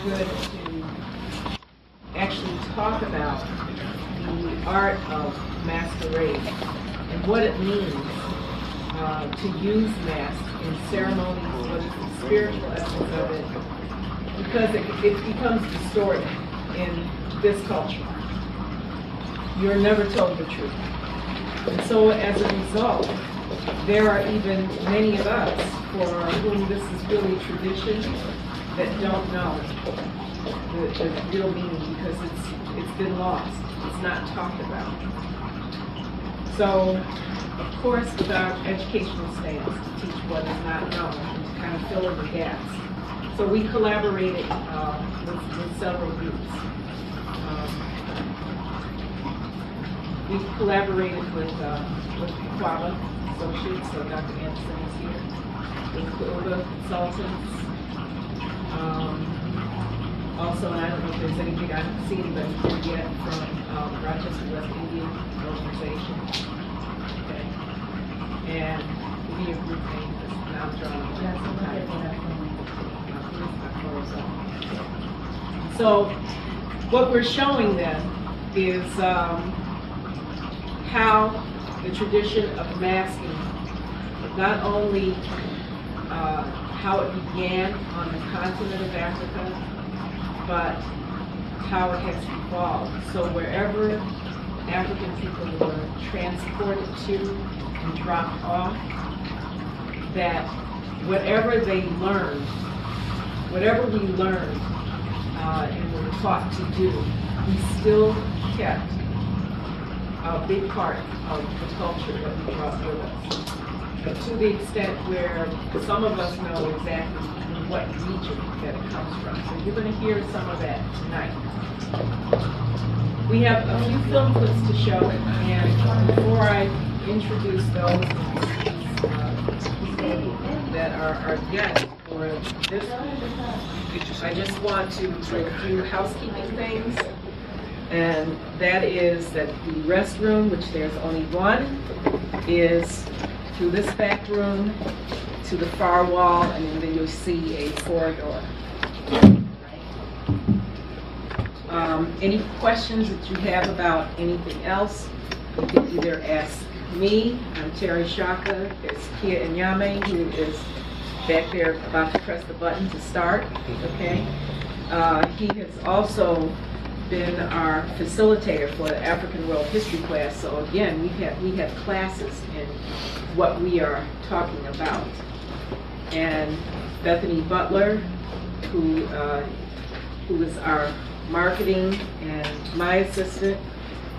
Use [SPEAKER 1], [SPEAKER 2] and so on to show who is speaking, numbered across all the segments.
[SPEAKER 1] good to actually talk about the art of masquerade and what it means to use masks in ceremonies, what is the spiritual essence of it, because it becomes distorted in this culture. You're never told the truth. And so as a result, there are even many of us for whom this is really tradition that don't know the real meaning because it's been lost. It's not talked about. So, of course, with our educational stance to teach what is not known and to kind of fill in the gaps. So we collaborated with several groups. We collaborated with Quala Associates, so Dr. Anderson is here, with Quilda Consultants. Also, and I don't know if there's anything, I haven't seen anybody here yet from Rochester West Indian Organization. Okay. And give me your group name, because now I'm drawing. So, what we're showing then is how the tradition of masking, not only how it began on the continent of Africa, but how it has evolved. So wherever African people were transported to and dropped off, that whatever they learned, whatever we learned and were taught to do, we still kept a big part of the culture that we brought with us. But to the extent where some of us know exactly what region that it comes from. So you're going to hear some of that tonight. We have a few film clips to show, and before I introduce those that are our guests for this one, I just want to do a few housekeeping things. And that is that the restroom, which there's only one, is through this back room to the far wall, and then you'll see a corridor. Any questions that you have about anything else, you can either ask me. I'm Terry Shaka. There's Kia Inyame, who is back there about to press the button to start. Okay. He has also been our facilitator for the African World History class. So again, we have classes in what we are talking about. And Bethany Butler, who is our marketing and my assistant.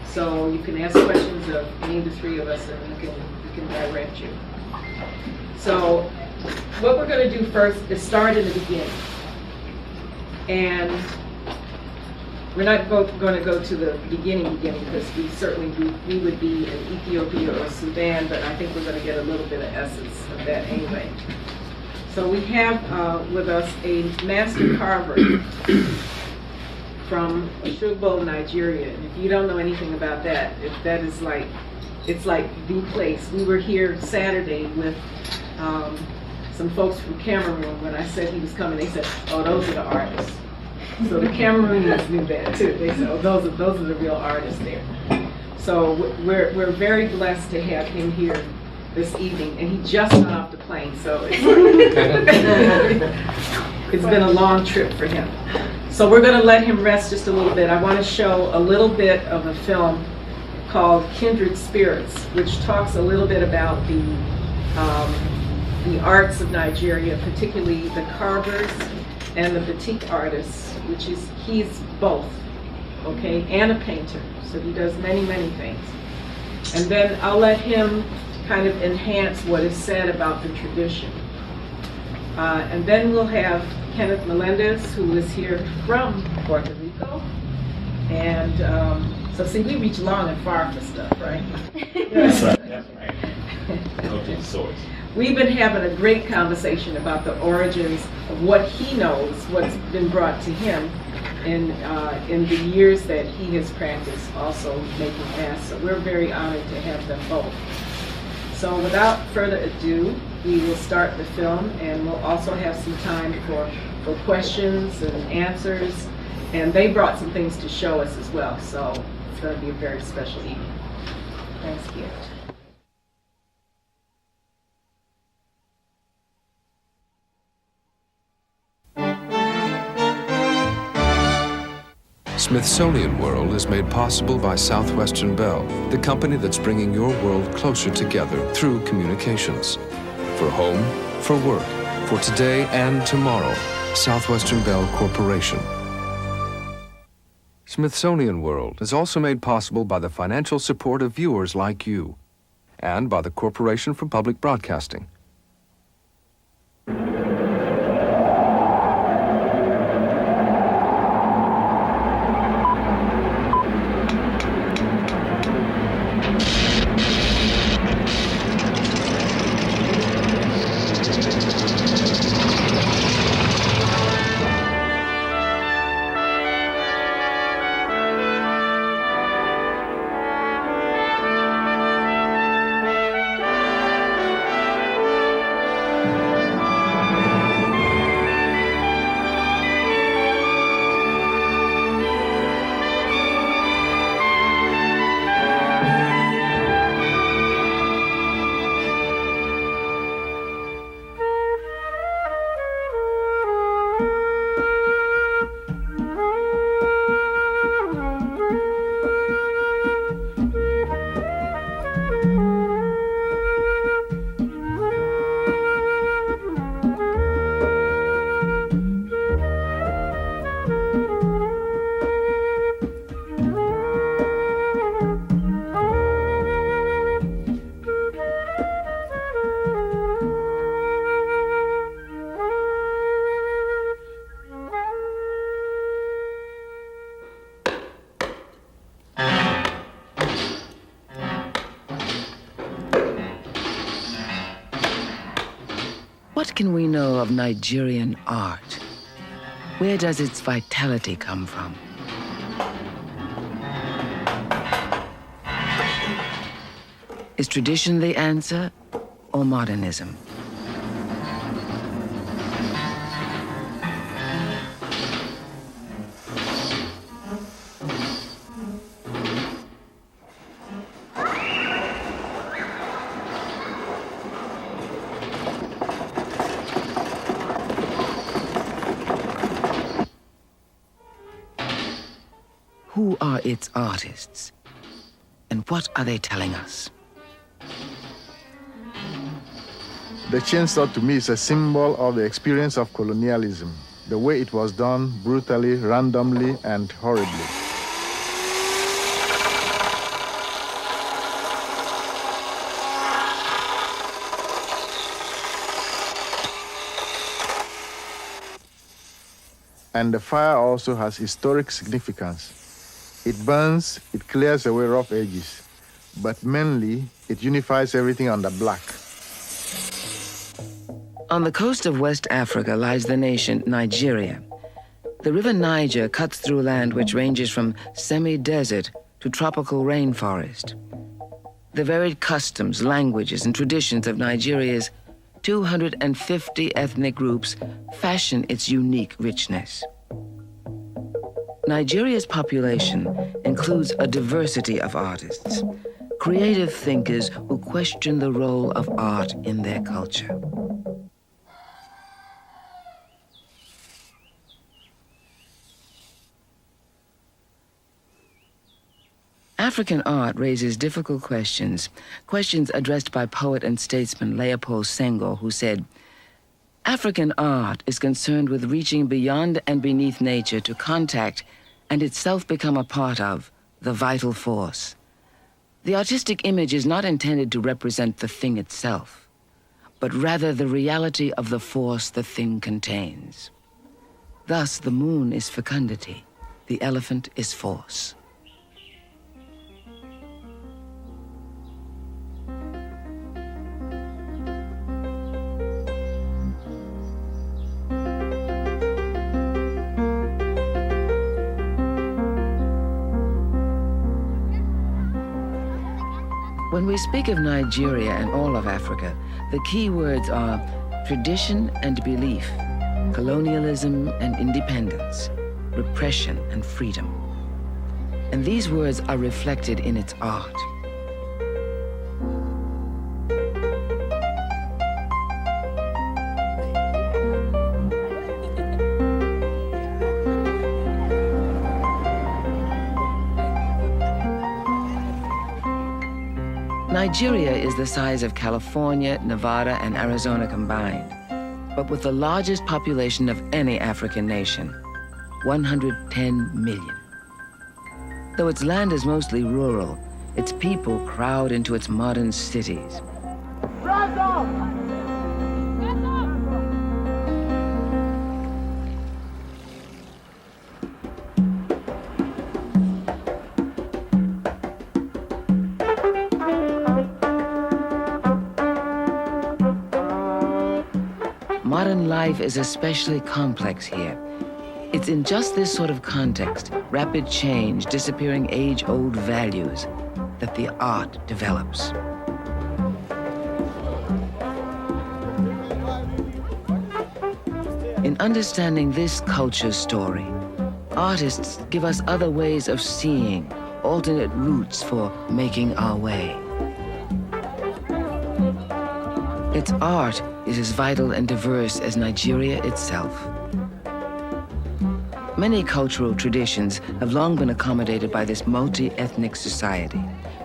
[SPEAKER 1] So you can ask questions of any of the three of us, and we can direct you. So what we're going to do first is start in the beginning. And we're not going to go to the beginning because we would be in Ethiopia or Sudan, but I think we're going to get a little bit of essence of that anyway. So we have with us a master carver from Oshogbo, Nigeria. And if you don't know anything about that, that is like, it's like the place. We were here Saturday with some folks from Cameroon. When I said he was coming, they said, "Oh, those are the artists." So the Cameroonians knew that too. They said, "Oh, those are the real artists there." So we're very blessed to have him here this evening, and he just got off the plane, so it's been a long trip for him. So we're going to let him rest just a little bit. I want to show a little bit of a film called Kindred Spirits, which talks a little bit about the arts of Nigeria, particularly the carvers and the batik artists, which is, he's both, okay, and a painter. So he does many, many things. And then I'll let him kind of enhance what is said about the tradition. And then we'll have Kenneth Melendez, who is here from Puerto Rico. And so see, we reach long and far for stuff, right?
[SPEAKER 2] That's right, that's right. Go to the source.
[SPEAKER 1] We've been having a great conversation about the origins of what he knows, what's been brought to him in the years that he has practiced also making masks. So we're very honored to have them both. So without further ado, we will start the film, and we'll also have some time for for questions and answers. And they brought some things to show us as well, so it's going to be a very special evening. Thanks, Kenneth.
[SPEAKER 3] Smithsonian World is made possible by Southwestern Bell, the company that's bringing your world closer together through communications. For home, for work, for today and tomorrow, Southwestern Bell Corporation. Smithsonian World is also made possible by the financial support of viewers like you and by the Corporation for Public Broadcasting.
[SPEAKER 4] What can we know of Nigerian art? Where does its vitality come from? Is tradition the answer, or modernism? Who are its artists? And what are they telling us?
[SPEAKER 5] The chainsaw to me is a symbol of the experience of colonialism, the way it was done brutally, randomly, and horribly. And the fire also has historic significance. It burns, it clears away rough edges, but mainly it unifies everything under black.
[SPEAKER 4] On the coast of West Africa lies the nation Nigeria. The river Niger cuts through land which ranges from semi-desert to tropical rainforest. The varied customs, languages, and traditions of Nigeria's 250 ethnic groups fashion its unique richness. Nigeria's population includes a diversity of artists, creative thinkers who question the role of art in their culture. African art raises difficult questions, questions addressed by poet and statesman Leopold Senghor, who said, "African art is concerned with reaching beyond and beneath nature to contact and itself become a part of the vital force. The artistic image is not intended to represent the thing itself, but rather the reality of the force the thing contains. Thus, the moon is fecundity, the elephant is force." When we speak of Nigeria and all of Africa, the key words are tradition and belief, colonialism and independence, repression and freedom. And these words are reflected in its art. Nigeria is the size of California, Nevada, and Arizona combined, but with the largest population of any African nation, 110 million. Though its land is mostly rural, its people crowd into its modern cities. Modern life is especially complex here. It's in just this sort of context, rapid change, disappearing age-old values, that the art develops. In understanding this culture story, artists give us other ways of seeing, alternate routes for making our way. Its art is as vital and diverse as Nigeria itself. Many cultural traditions have long been accommodated by this multi-ethnic society.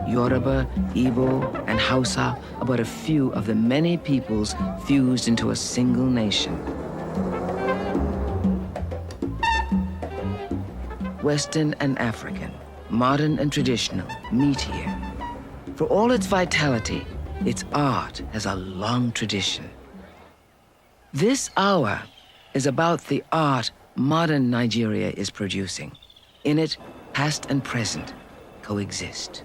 [SPEAKER 4] Yoruba, Igbo, and Hausa are but a few of the many peoples fused into a single nation. Western and African, modern and traditional, meet here. For all its vitality, its art has a long tradition. This hour is about the art modern Nigeria is producing. In it, past and present coexist.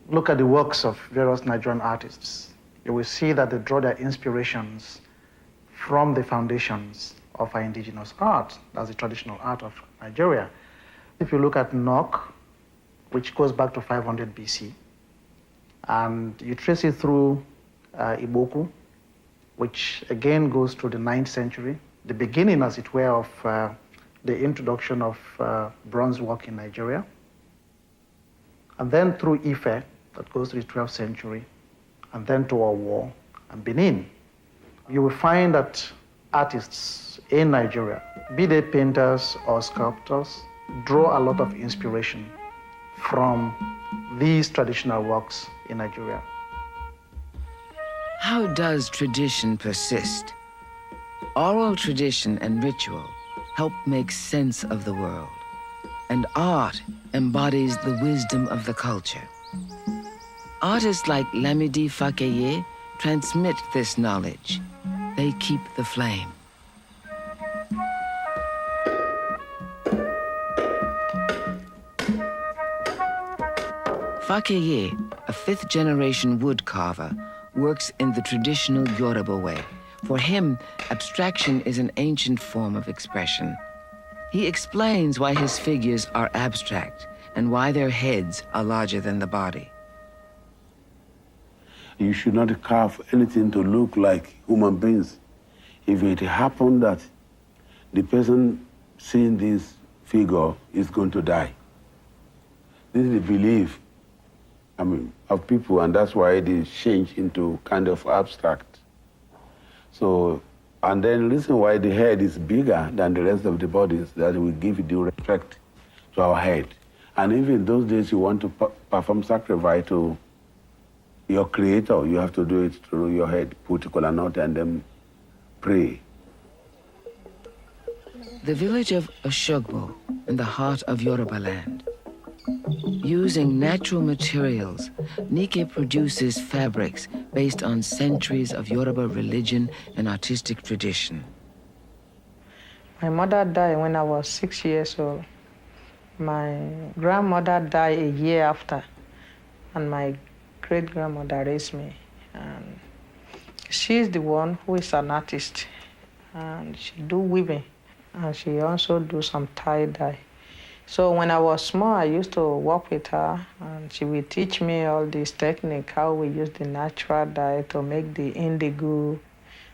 [SPEAKER 6] Look at the works of various Nigerian artists. You will see that they draw their inspirations from the foundations of our indigenous art. That's the traditional art of Nigeria. If you look at Nok, which goes back to 500 BC, and you trace it through Iboku, which again goes through the 9th century, the beginning, as it were, of the introduction of bronze work in Nigeria. And then through Ife, that goes to the 12th century, and then to Owo and Benin. You will find that artists in Nigeria, be they painters or sculptors, draw a lot of inspiration from these traditional works in Nigeria.
[SPEAKER 4] How does tradition persist? Oral tradition and ritual help make sense of the world, and art embodies the wisdom of the culture. Artists like Lamidi Fakeye transmit this knowledge. They keep the flame. Fakeye, a 5th-generation woodcarver, works in the traditional Yoruba way. For him, abstraction is an ancient form of expression. He explains why his figures are abstract and why their heads are larger than the body.
[SPEAKER 7] You should not carve anything to look like human beings. If it happened that the person seeing this figure is going to die. This is the belief, of people, and that's why it is changed into kind of abstract. So, and then reason why the head is bigger than the rest of the bodies, that we give due respect to our head. And even in those days, you want to perform sacrifice to your creator, you have to do it through your head, put a kola nut and then pray.
[SPEAKER 4] The village of Oshogbo, in the heart of Yoruba land. Using natural materials, Nike produces fabrics based on centuries of Yoruba religion and artistic tradition.
[SPEAKER 8] My mother died when I was 6 years old. My grandmother died a year after, and my great-grandmother raised me. And she's the one who is an artist, and she do weaving, and she also do some tie-dye. So when I was small, I used to work with her, and she would teach me all this technique, how we use the natural dye to make the indigo,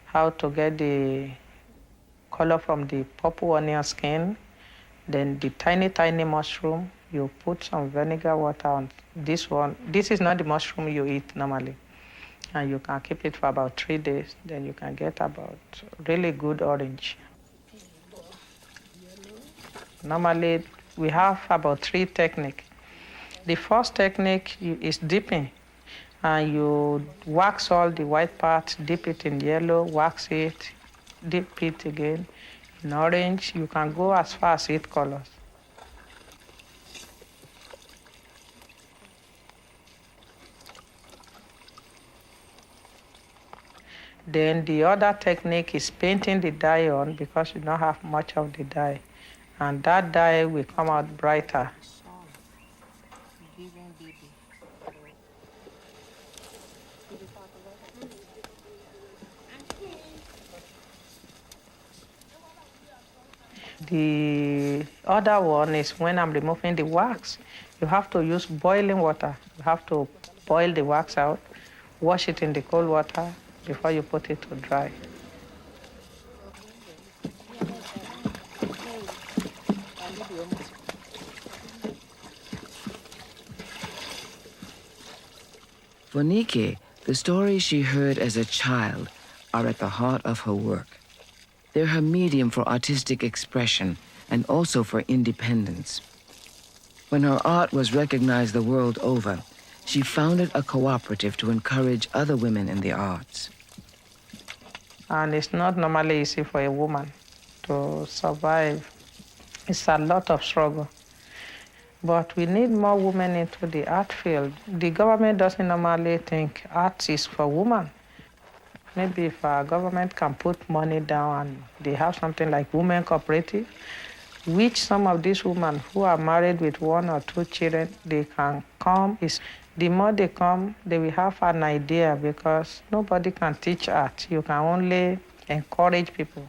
[SPEAKER 8] how to get the color from the purple onion skin, then the tiny, tiny mushroom. You put some vinegar water on this one. This is not the mushroom you eat normally. And you can keep it for about 3 days. Then you can get about really good orange. Normally, we have about 3 techniques. The first technique is dipping. And you wax all the white parts, dip it in yellow, wax it, dip it again in orange. You can go as far as 8 colors. Then the other technique is painting the dye on because you don't have much of the dye. And that dye will come out brighter. The other one is when I'm removing the wax. You have to use boiling water. You have to boil the wax out, wash it in the cold water before you put it to dry.
[SPEAKER 4] For Nike, the stories she heard as a child are at the heart of her work. They're her medium for artistic expression and also for independence. When her art was recognized the world over, she founded a cooperative to encourage other women in the arts.
[SPEAKER 8] And it's not normally easy for a woman to survive. It's a lot of struggle. But we need more women into the art field. The government doesn't normally think art is for women. Maybe if our government can put money down and they have something like women cooperative, which some of these women who are married with 1 or 2 children, they can come. The more they come, they will have an idea because nobody can teach art. You can only encourage people.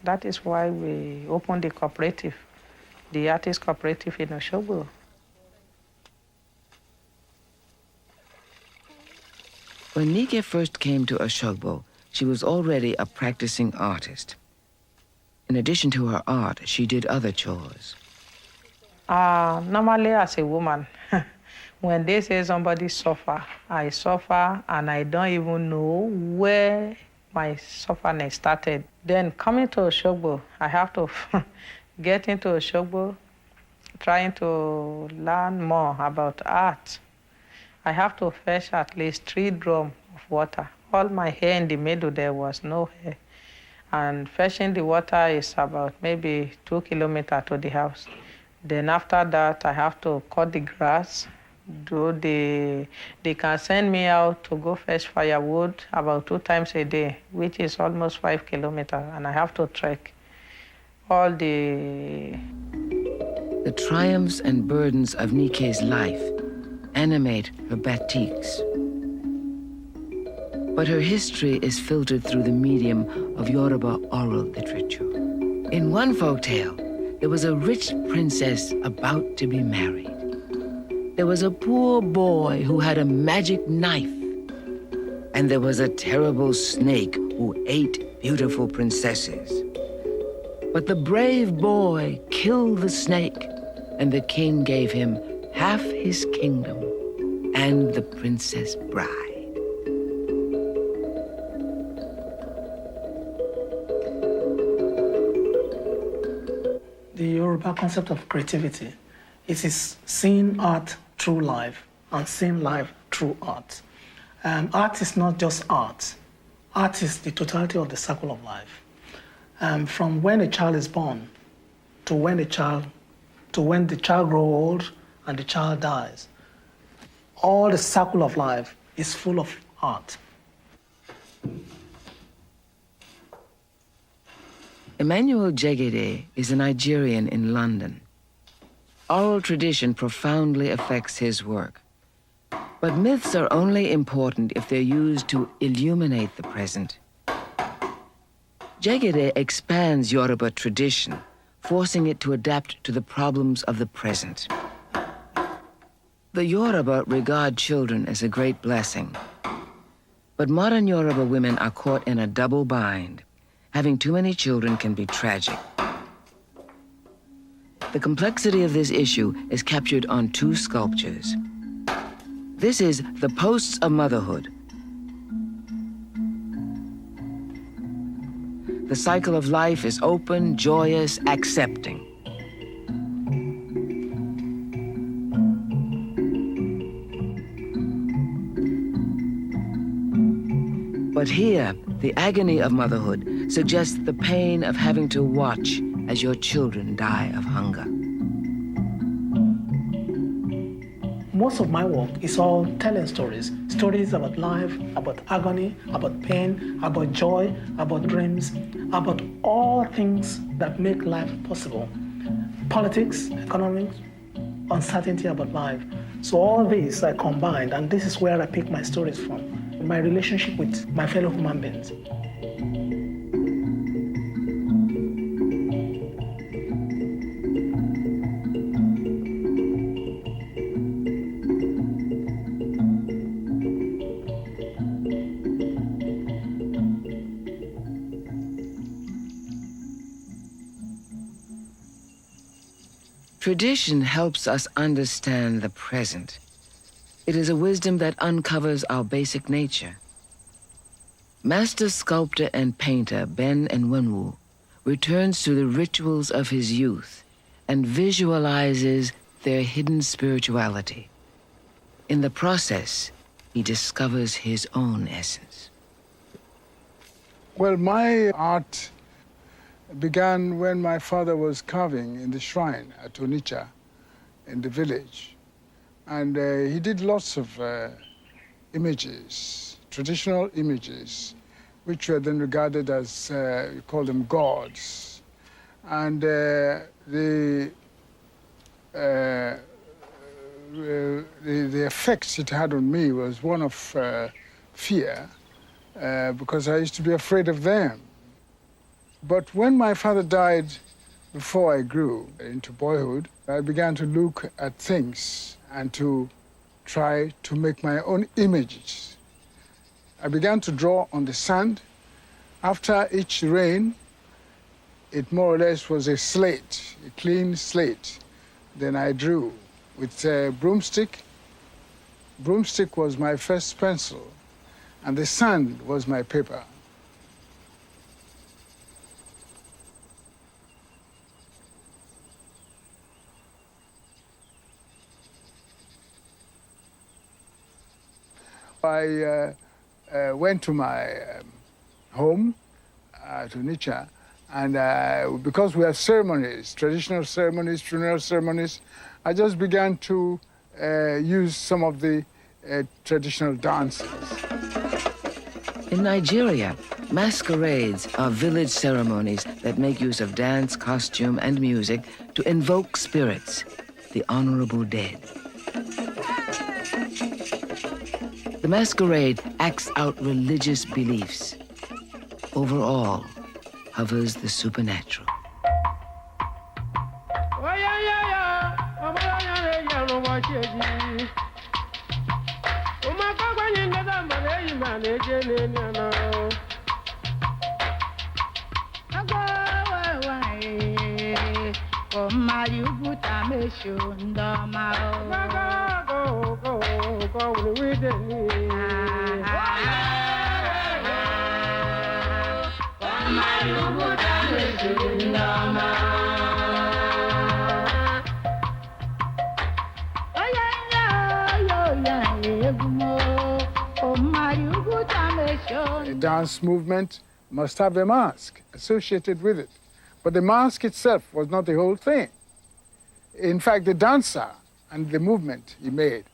[SPEAKER 8] That is why we opened the cooperative, the artist cooperative in Osogbo.
[SPEAKER 4] When Nike first came to Osogbo, she was already a practicing artist. In addition to her art, she did other chores.
[SPEAKER 8] Normally as a woman, when they say somebody suffer, I suffer and I don't even know where my suffering started. Then coming to Osogbo, I have to get into Osogbo, trying to learn more about art. I have to fetch at least 3 drums of water. All my hair in the middle, there was no hair. And fetching the water is about maybe 2 kilometers to the house. Then after that, I have to cut the grass. They can send me out to go fetch firewood about 2 times a day, which is almost 5 kilometers, and I have to trek. All the
[SPEAKER 4] triumphs and burdens of Nike's life animate her batiks. But her history is filtered through the medium of Yoruba oral literature. In one folktale, there was a rich princess about to be married. There was a poor boy who had a magic knife. And there was a terrible snake who ate beautiful princesses. But the brave boy killed the snake, and the king gave him half his kingdom and the princess bride.
[SPEAKER 9] The Yoruba concept of creativity, it is seeing art through life and seeing life through art. Art is not just art. Art is the totality of the circle of life. From when a child is born to when the child grows old and the child dies, all the circle of life is full of art.
[SPEAKER 4] Emmanuel Jegede is a Nigerian in London. Oral tradition profoundly affects his work. But myths are only important if they're used to illuminate the present. Jegede expands Yoruba tradition, forcing it to adapt to the problems of the present. The Yoruba regard children as a great blessing. But modern Yoruba women are caught in a double bind. Having too many children can be tragic. The complexity of this issue is captured on 2 sculptures. This is The Posts of Motherhood. The cycle of life is open, joyous, accepting. But here, the agony of motherhood suggests the pain of having to watch as your children die of hunger.
[SPEAKER 9] Most of my work is all telling stories. Stories about life, about agony, about pain, about joy, about dreams, about all things that make life possible. Politics, economics, uncertainty about life. So all these I combined, and this is where I pick my stories from. My relationship with my fellow human beings.
[SPEAKER 4] Tradition helps us understand the present. It is a wisdom that uncovers our basic nature. Master sculptor and painter Ben Nwenwu returns to the rituals of his youth and visualizes their hidden spirituality. In the process, he discovers his own essence.
[SPEAKER 10] Well, my art began when my father was carving in the shrine at Onitsha in the village. And he did lots of images, traditional images, which were then regarded as, you call them gods. And the effects it had on me was one of fear, because I used to be afraid of them. But when my father died, before I grew into boyhood, I began to look at things and to try to make my own images. I began to draw on the sand. After each rain, it more or less was a slate, a clean slate. Then I drew with a broomstick. Broomstick was my first pencil, and the sand was my paper. I went to my home to Onitsha, and because we have ceremonies, traditional ceremonies, funeral ceremonies, I just began to use some of the traditional dances.
[SPEAKER 4] In Nigeria, masquerades are village ceremonies that make use of dance, costume, and music to invoke spirits, the honorable dead. The masquerade acts out religious beliefs. Over all hovers the supernatural.
[SPEAKER 10] A dance movement must have a mask associated with it. But the mask itself was not the whole thing. In fact, the dancer and the movement he made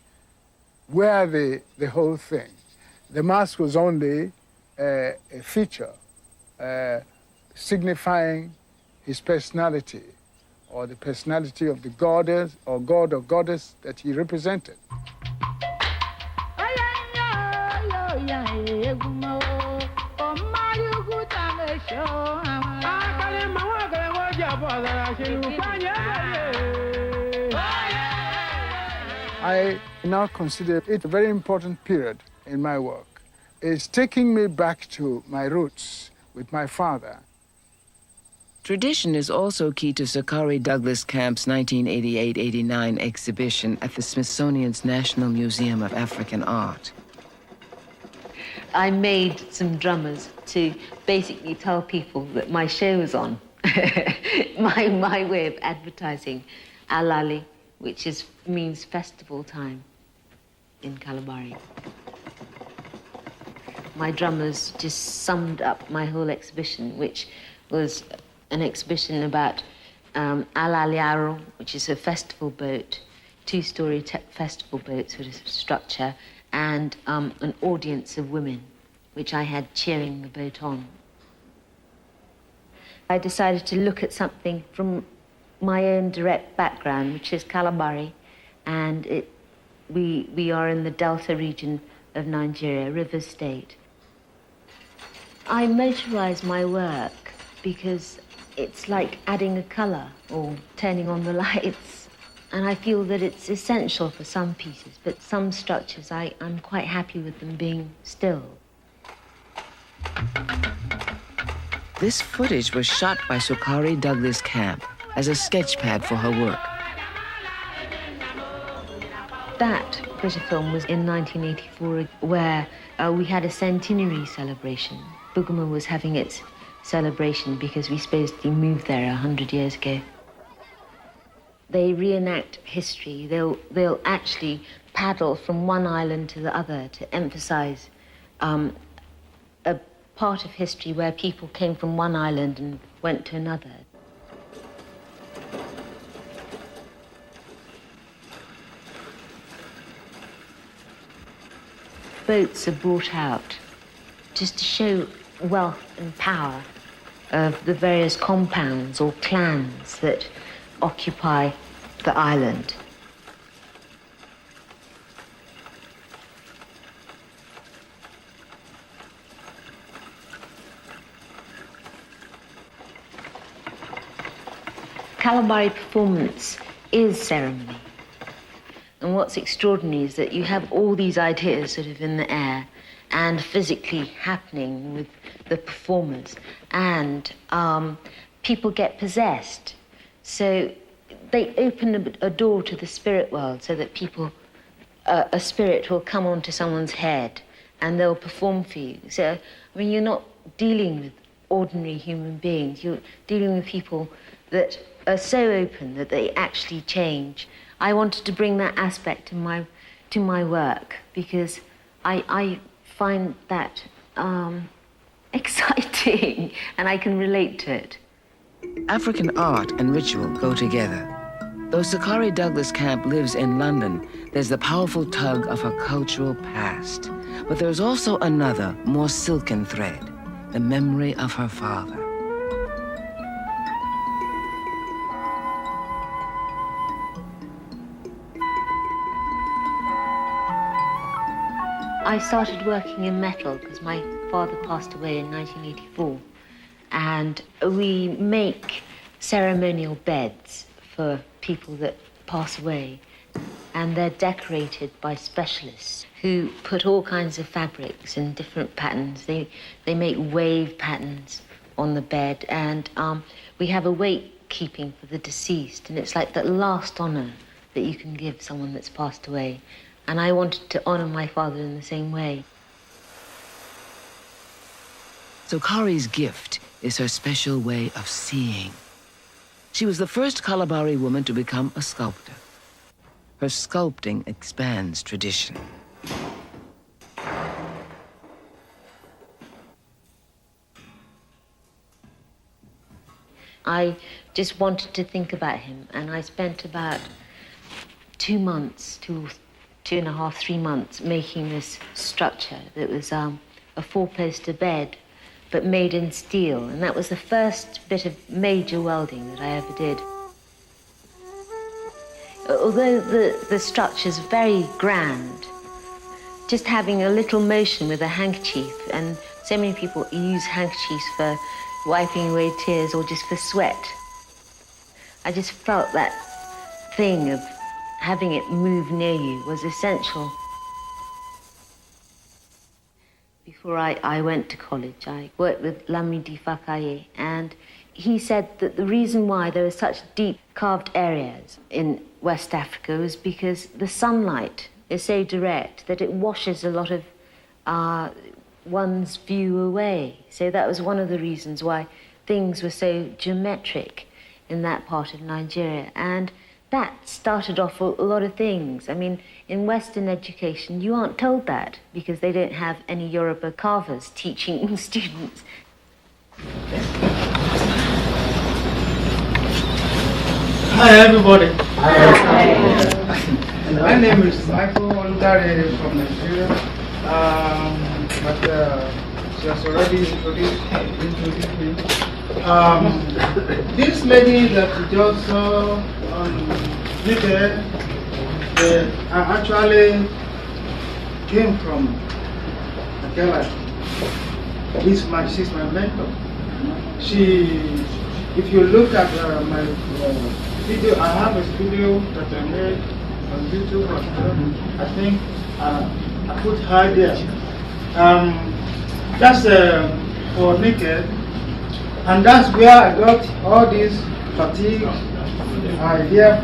[SPEAKER 10] were the whole thing. The mask was only a feature signifying his personality, or the personality of the goddess or god or goddess that he represented. I now consider it a very important period in my work. It's taking me back to my roots with my father.
[SPEAKER 4] Tradition is also key to Sakari Douglas Camp's 1988-89 exhibition at the Smithsonian's National Museum of African Art.
[SPEAKER 11] I made some drummers to basically tell people that my show was on. my way of advertising Alali, which means festival time in Kalabari. My drummers just summed up my whole exhibition, which was an exhibition about Alaliaro, which is a festival boat, two-story festival boat sort of structure, and an audience of women, which I had cheering the boat on. I decided to look at something from my own direct background, which is Kalabari, and we are in the Delta region of Nigeria, River State. I motorize my work because it's like adding a color or turning on the lights. And I feel that it's essential for some pieces, but some structures, I'm quite happy with them being still.
[SPEAKER 4] This footage was shot by Sakari Douglas Camp as a sketchpad for her work.
[SPEAKER 11] That picture film was in 1984, where we had a centenary celebration. Buguma was having its celebration because we supposedly moved there 100 years ago. They reenact history. They'll actually paddle from one island to the other to emphasize a part of history where people came from one island and went to another. Boats are brought out just to show wealth and power of the various compounds or clans that occupy the island. Kalabari performance is ceremony. And what's extraordinary is that you have all these ideas sort of in the air and physically happening with the performers, and people get possessed. So they open a door to the spirit world so that people, a spirit will come onto someone's head and they'll perform for you. So, I mean, you're not dealing with ordinary human beings. You're dealing with people that are so open that they actually change. I wanted to bring that aspect to my work because I find that exciting and I can relate to it.
[SPEAKER 4] African art and ritual go together. Though Sakari Douglas Camp lives in London, there's the powerful tug of her cultural past. But there's also another, more silken thread, the memory of her father.
[SPEAKER 11] I started working in metal because my father passed away in 1984. And we make ceremonial beds for people that pass away. And they're decorated by specialists who put all kinds of fabrics in different patterns. They make wave patterns on the bed. And we have a wake keeping for the deceased. And it's like that last honor that you can give someone that's passed away. And I wanted to honor my father in the same way.
[SPEAKER 4] Sakari's gift is her special way of seeing. She was the first Kalabari woman to become a sculptor. Her sculpting expands tradition.
[SPEAKER 11] I just wanted to think about him, and I spent about 2 months, 2.5, 3 months making this structure that was a 4-poster bed, but made in steel. And that was the first bit of major welding that I ever did. Although the structure's very grand, just having a little motion with a handkerchief, and so many people use handkerchiefs for wiping away tears or just for sweat. I just felt that thing of having it move near you was essential. Before I went to college, I worked with Lamidi Fakaye, and he said that the reason why there are such deep carved areas in West Africa is because the sunlight is so direct that it washes a lot of one's view away. So that was one of the reasons why things were so geometric in that part of Nigeria. And that started off a lot of things. I mean, in Western education, you aren't told that because they don't have any Yoruba carvers teaching students.
[SPEAKER 12] Hi, everybody. My name is Michael Oludare from Nigeria. But she has already introduced me. This lady that you just saw on video, I actually came from Akela. She's my mentor. If you look at my video, I have a video that I made on YouTube. I think I put her there. That's for naked, and that's where I got all these fatigue here,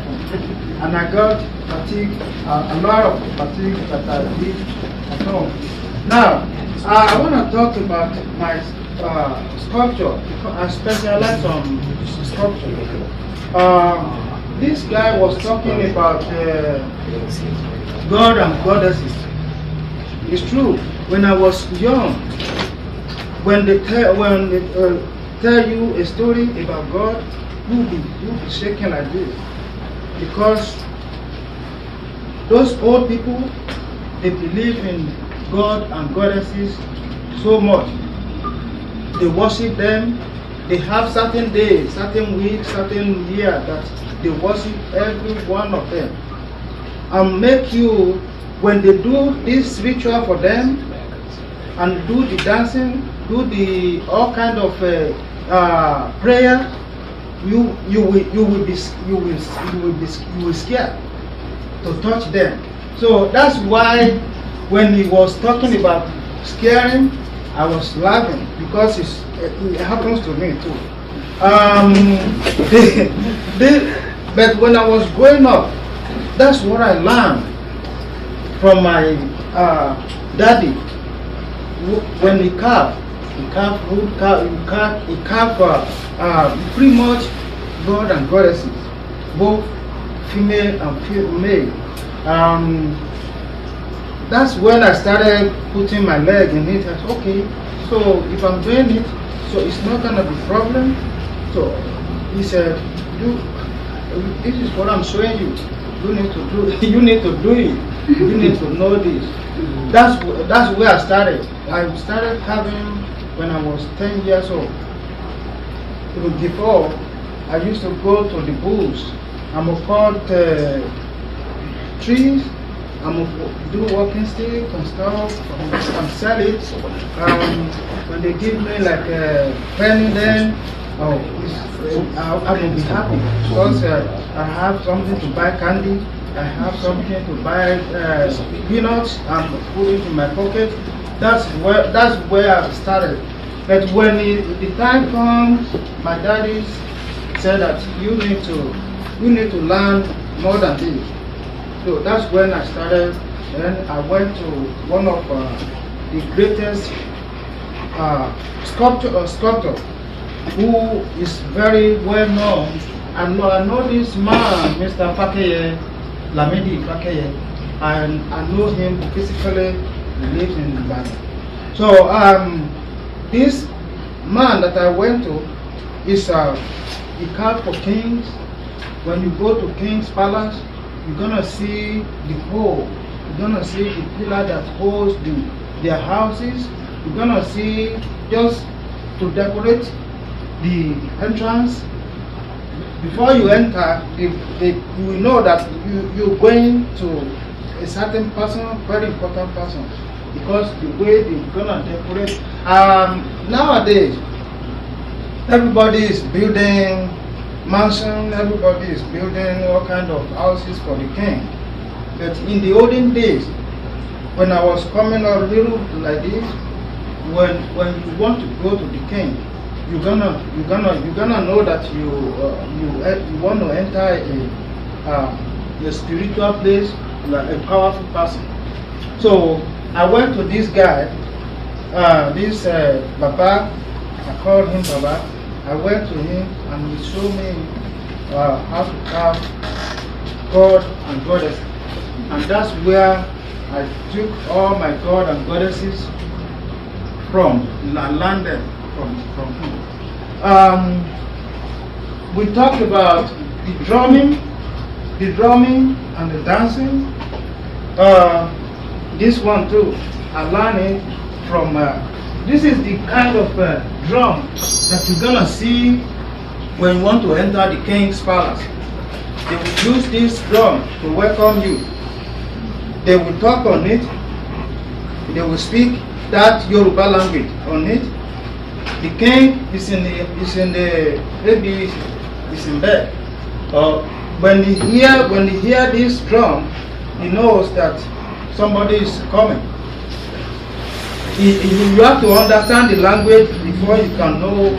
[SPEAKER 12] and I got fatigue, a lot of fatigue that I did at home. Now, I want to talk about my sculpture. I specialize on sculpture. This guy was talking about God and goddesses. It's true. When I was young, when they tell you a story about God, you'll be shaking like this, because those old people, they believe in God and goddesses so much. They worship them. They have certain days, certain weeks, certain year that they worship every one of them. And make you, when they do this ritual for them and do the dancing, do the all kind of prayer, you will be scared to touch them. So that's why when he was talking about scaring, I was laughing, because it happens to me too. But when I was growing up, that's what I learned from my daddy. When he carved pretty much God and goddesses, both female and male. That's when I started putting my leg in it. I said, okay, so if I'm doing it, so it's not gonna be a problem. So he said, this is what I'm showing you. You need to do it. You need to do it. You need to know this. That's where I started. I started carving when I was 10 years old. Even before, I used to go to the bush. I'm a cut trees. I'm do walking stick and stuff, and sell it. When they give me like a penny, then I will be happy, because I have something to buy candy. I have something to buy peanuts and put it in my pocket. That's where I started. But when the time comes, my daddy said that you need to learn more than this. So that's when I started. Then I went to one of the greatest sculptor who is very well known. I know this man, Mr. Fakaye, Lamidi Fakaye, and I know him physically. He lives in Ghana. So this man that I went to is he carved for kings. When you go to King's Palace, you're gonna see the hole. You're gonna see the pillar that holds their houses. You're gonna see, just to decorate the entrance. Before you enter, you will know that you're going to a certain person, very important person, because the way they're gonna decorate. Nowadays, everybody is building mansion, everybody is building all kind of houses for the king. But in the olden days, when I was coming up little like this, when you want to go to the king, you're gonna know that you want to enter a spiritual place, like a powerful person. So I went to this guy, Baba. I called him Baba. I went to him and he showed me how to carve God and goddess, and that's where I took all my God and goddesses from and landed from him. We talked about the drumming and the dancing. This one too, I learned it from. This is the kind of drum that you're gonna see when you want to enter the king's palace. They will use this drum to welcome you. They will talk on it. They will speak that Yoruba language on it. The king is in bed. When he hear this drum, he knows that somebody is coming. You have to understand the language before you can know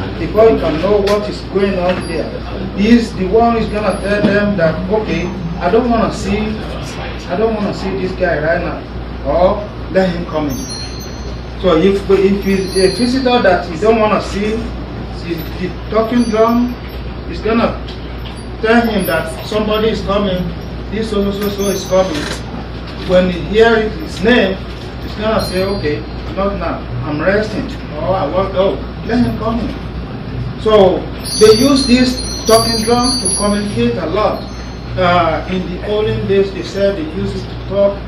[SPEAKER 12] what is going on there. He's the one who's gonna tell them that, okay, I don't wanna see this guy right now, or let him come in. So if it's a visitor that you don't wanna see, the talking drum is gonna tell him that somebody is coming, this so is coming. When he hears his name, he's gonna say, okay, not now, I'm resting, or I want to go, let him come in. So they use this talking drum to communicate a lot. In the olden days, they said they used it to talk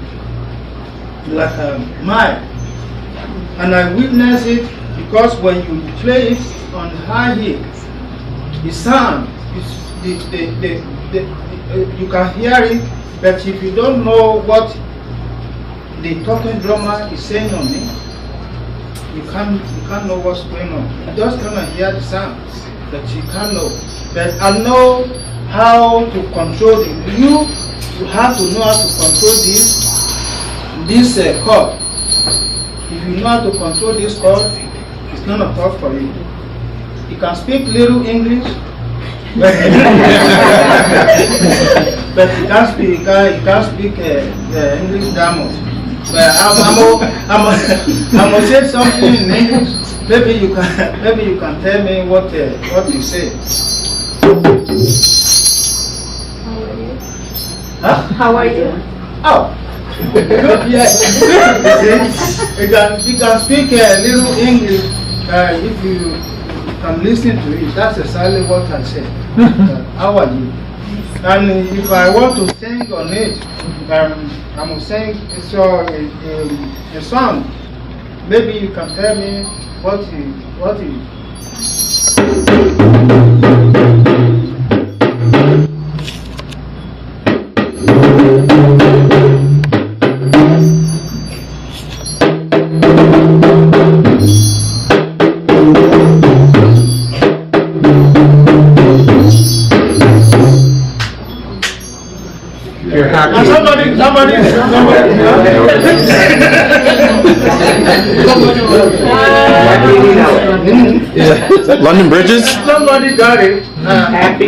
[SPEAKER 12] like a mic. And I witnessed it because when you play it on high heat, the sound, you can hear it, but if you don't know what the talking drummer is saying on it, you can't know what's going on. You just gonna hear the sound, but you can't know. But I know how to control it. You have to know how to control this chord. If you know how to control this chord, it's gonna talk for you. You can speak little English, but you can't speak English that much. But I'm gonna say something in English. Maybe you can tell me what you say.
[SPEAKER 1] How are you?
[SPEAKER 12] Oh, good. Yes. You can speak a little English if you can listen to it. That's exactly what I say. How are you? And if I want to sing on it, I'm going to sing a song. Maybe you can tell me what you. Somebody.
[SPEAKER 13] London Bridges?
[SPEAKER 12] Somebody got it.
[SPEAKER 13] Happy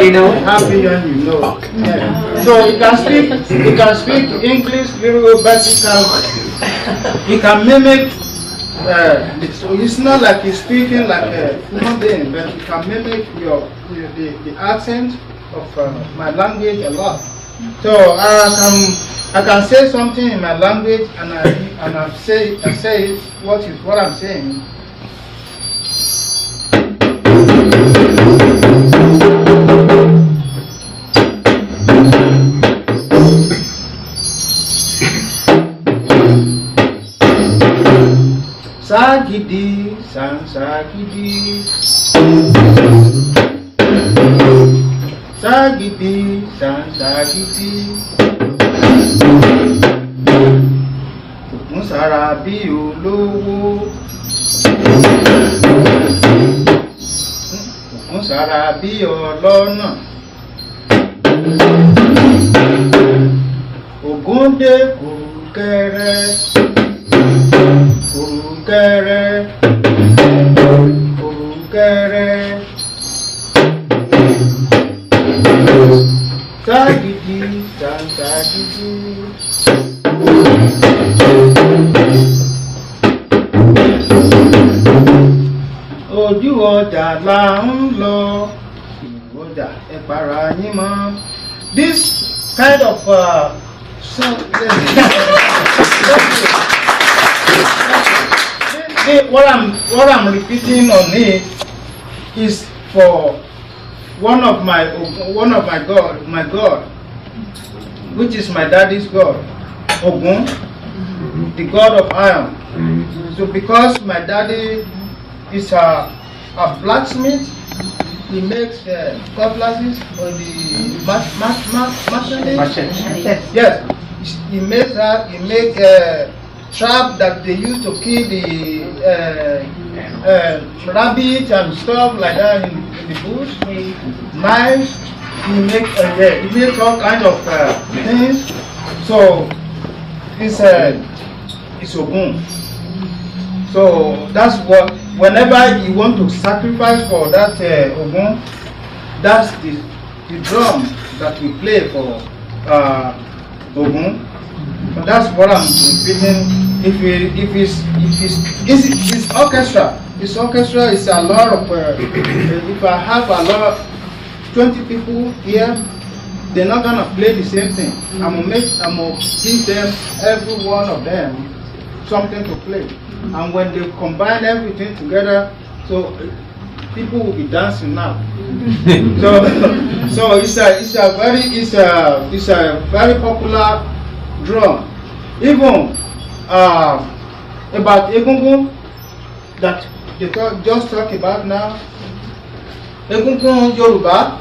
[SPEAKER 13] you know.
[SPEAKER 12] Happy and you know. Okay. Yeah. So you can speak English little, but you can mimic. So it's not like you're speaking like a human being, but you can mimic the accent of my language a lot. So I can say something in my language, and I say what I'm saying. Sagidi, sagidi. Sagidi, sagidi. Musara bí olówó. Sarabi Olona. Ogunde Kurukere. Kurukere. Kurukere. Tagidi, tagidi. Ojú ọjà là ń lọ, ọjà ẹ̀pàrà yín mọ́. This kind of what I'm repeating on it is for one of my God, which is my daddy's God, Ogun, the God of iron. So because my daddy is a blacksmith, he makes cutlasses or the machetes. Yes, he makes that. He makes trap that they use to kill the rabbit and stuff like that in the bush. Knives. He makes all kinds of things. So it's Ogun. So that's what. Whenever you want to sacrifice for that Ogun, that's the drum that we play for Ogun. So that's what I'm repeating. If it's orchestra, it's a lot of. If I have a lot, 20 people here, they're not gonna play the same thing. I'm gonna give them, every one of them, something to play. And when they combine everything together, so people will be dancing now. so it's a very popular drum. Even about Egungun that they just talk about now. Egungun Yoruba,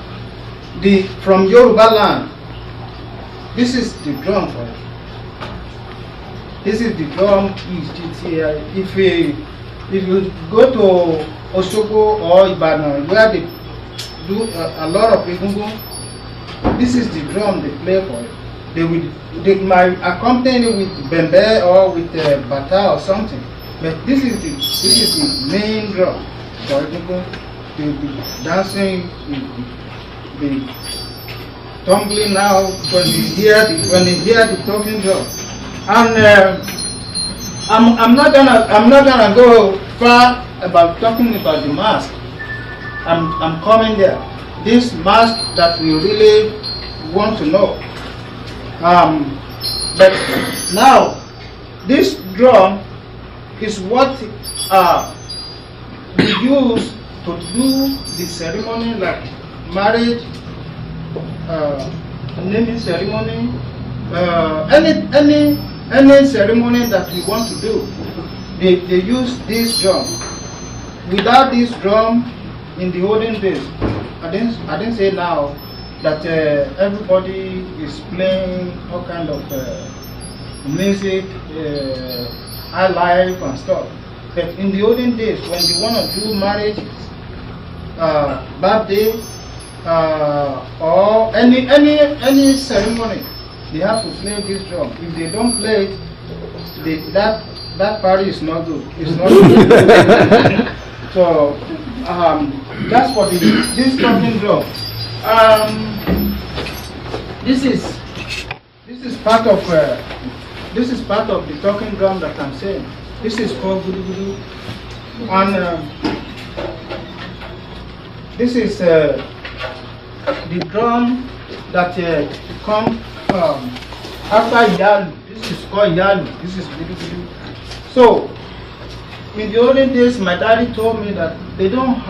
[SPEAKER 12] from Yoruba land. This is the drum for it. This is the drum. If you go to Osogbo or Ibadan, where they do a lot of Egungun, this is the drum they play for it. They might accompany it with bembe or with bata or something, but this is the main drum for Egungun. They be dancing, the tumbling now when you hear the talking drum. And I'm not gonna go far about talking about the mask. I'm coming there. This mask that we really want to know. But now this drum is what we use to do the ceremony, like marriage, naming ceremony, any ceremony that we want to do, they use this drum. Without this drum, in the olden days, I didn't say now that everybody is playing all kind of music, high life and stuff. But in the olden days, when you want to do marriage, birthday, or any ceremony, they have to play this drum. If they don't play it, that party is not good. It's not good. So that's what this talking drum. This is part of the talking drum that I'm saying. This is called gudu gudu, and this is the drum that comes after yalu. This is called yalu. This is gudu gudu. So in the olden days, my daddy told me that they don't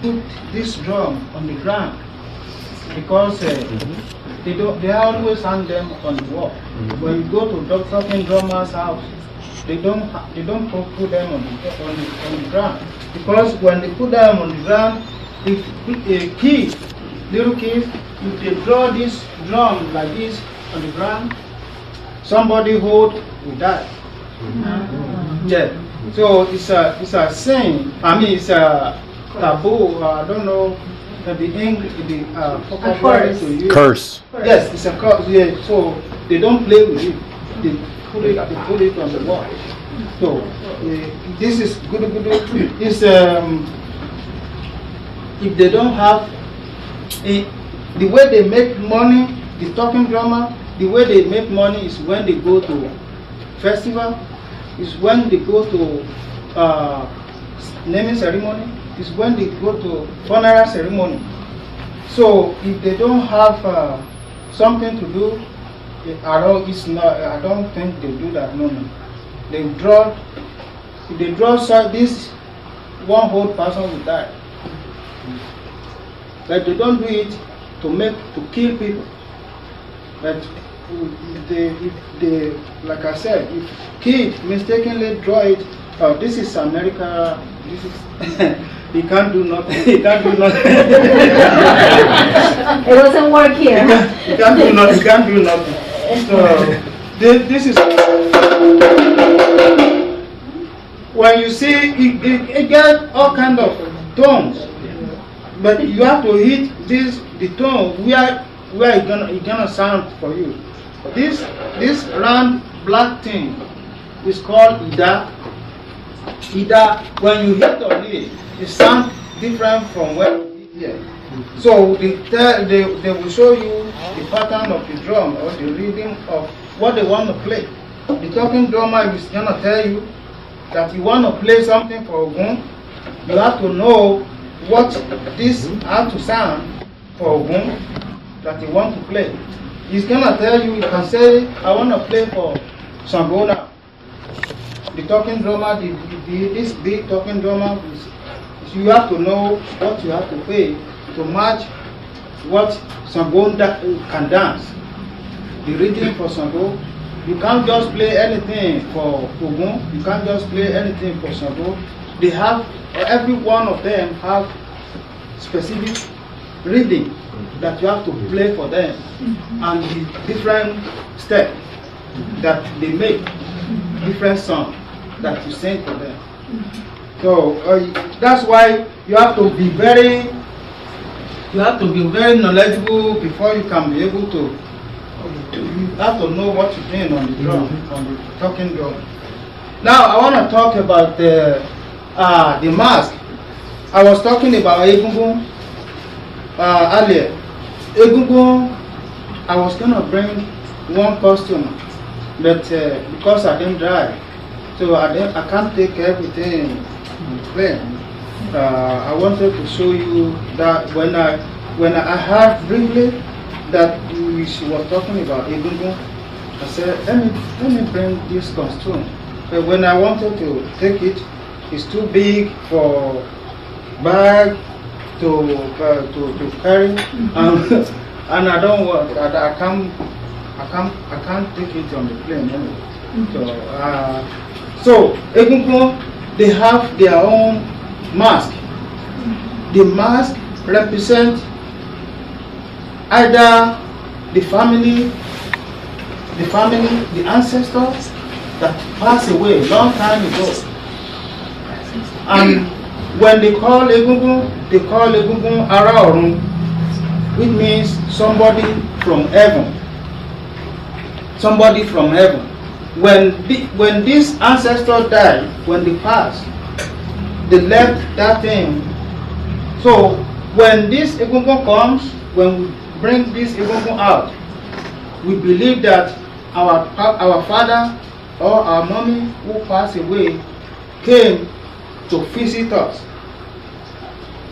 [SPEAKER 12] put this drum on the ground because they always hang them on the wall. When you go to talking drummer's house, they don't put them on the ground, because when they put them on the ground, if little kids, if they draw this drum like this on the ground, somebody will die. Yeah. So it's a saying. I mean, it's a taboo. I don't know the English, the proper word to use.
[SPEAKER 2] Curse.
[SPEAKER 12] Yes, it's a curse. Yeah, so they don't play with it. They put it on the wall. So this is good. It's if they don't have the way they make money, the talking drama, the way they make money is when they go to festival, is when they go to naming ceremony, is when they go to funeral ceremony. So if they don't have something to do, I don't think they do that. No. They draw. If they draw, so this one whole person will die. But they don't do it to kill people. But if they, like I said, if kids mistakenly draw it, oh, this is America. This is he can't do nothing. He can't do nothing.
[SPEAKER 11] It doesn't work here.
[SPEAKER 12] He can't do nothing. He can't do nothing. So this is when you see it get all kind of tones, but you have to hit the tone where it gonna sound for you. This round black thing is called Ida. Ida, when you hit on it, it sounds different from what you hit here. So they will show you the pattern of the drum or the rhythm of what they want to play. The talking drummer is gonna tell you that you want to play something for Ogun. You have to know what this has to sound for Ogun that you want to play. He's gonna tell you. You can say, I want to play for Sambona. The talking drummer, this big talking drummer, you have to know what you have to play to match what Sambona can dance. The rhythm for Sambo. You can't just play anything for Ogun. You can't just play anything for Sambo. They have, every one of them have specific rhythm that you have to play for them, and the different steps that they make, different songs that you sing for them. So that's why you have to be very knowledgeable before you can be able to. You have to know what you're doing on the drum, on the talking drum. Now I want to talk about the mask. I was talking about Egungun earlier. Egungun, I was gonna bring one costume, but because I didn't drive, so I can't take everything on the plane. I wanted to show you that when I heard briefly that she was talking about Egungun, I said, let me bring this costume. But when I wanted to take it, it's too big for bag to carry, and I don't want. I can't take it on the plane anyway. So Egungun, they have their own mask. The mask represents either the family, the ancestors that passed away a long time ago. And when they call Egungun Ara Orun, which means somebody from heaven. Somebody from heaven. When this ancestor died, when they passed, they left that thing. So when this Egungun comes, when we bring this Egungun out, we believe that our father or our mommy who passed away came to visit us.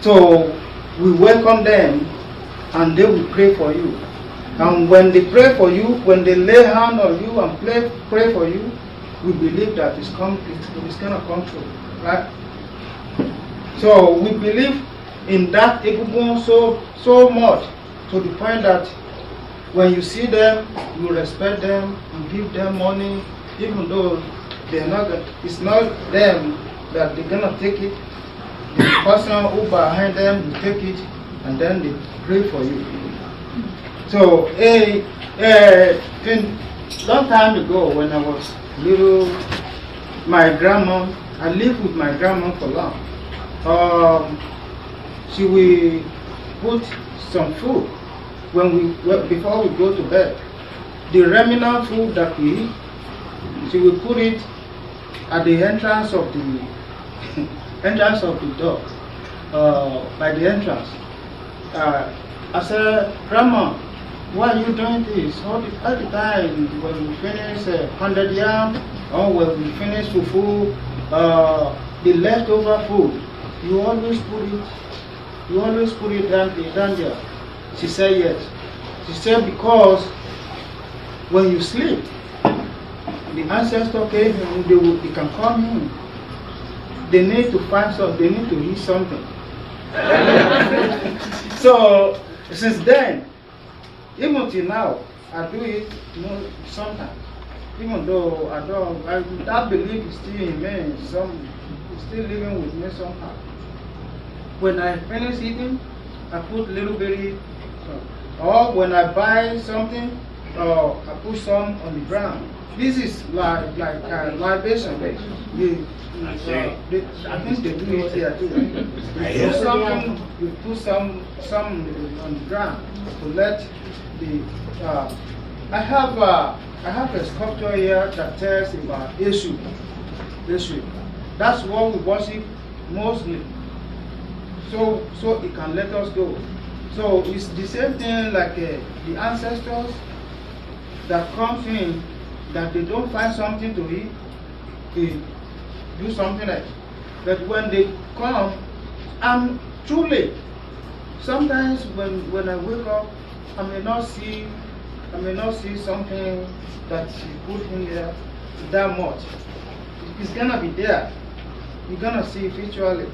[SPEAKER 12] So we welcome them and they will pray for you. And when they pray for you, when they lay hand on you and pray for you, we believe that it's going to come true, right? So we believe in that Egungun so much, to the point that when you see them, you respect them, you give them money, even though it's not them that they're gonna take it. The person who behind them will take it, and then they pray for you. So long time ago, when I was little, my grandma, I lived with my grandma for long. she will put some food before we go to bed. The remnant food that we eat, she will put it at the entrance of the entrance of the door, by the entrance. I said, Grandma, why are you doing this? All the time when we finish 100 yam, or when we finish fufu, the leftover food, you always put it down there. She said yes. She said because when you sleep, the ancestor came and they can come in. They need to find something, they need to eat something. So since then, even till now, I do it sometimes. Even though that belief is still in me, it's still living with me somehow. When I finish eating, I put a little bit, or when I buy something, I put some on the ground. This is like libation. I think they do it here too. You put some on the ground to let the. I have a sculpture here that tells about Eshu. That's what we worship mostly. So it can let us go. So it's the same thing like the ancestors that comes in, that they don't find something to eat, they do something like. But when they come, I'm too late. Sometimes when I wake up, I may not see something that she put in there that much. It's gonna be there. You're gonna see it visually,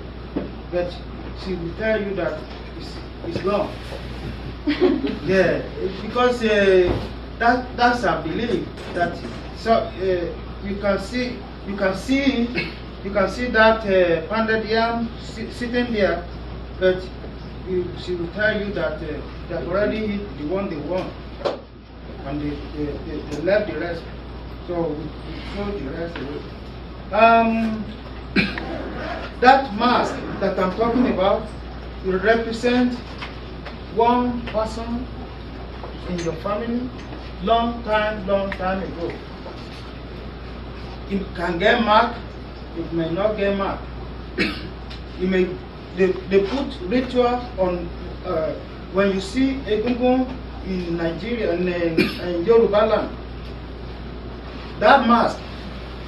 [SPEAKER 12] but she will tell you that it's gone. Yeah, because that's a belief that you can see that pounded yam sitting there, but she will tell you that they already hit the one they want, and they left the rest. So we throw the rest away. That mask that I'm talking about will represent one person in your family long time ago. It can get marked, it may not get marked. They put ritual on, when you see Egungun in Nigeria and in Yoruba land, that mask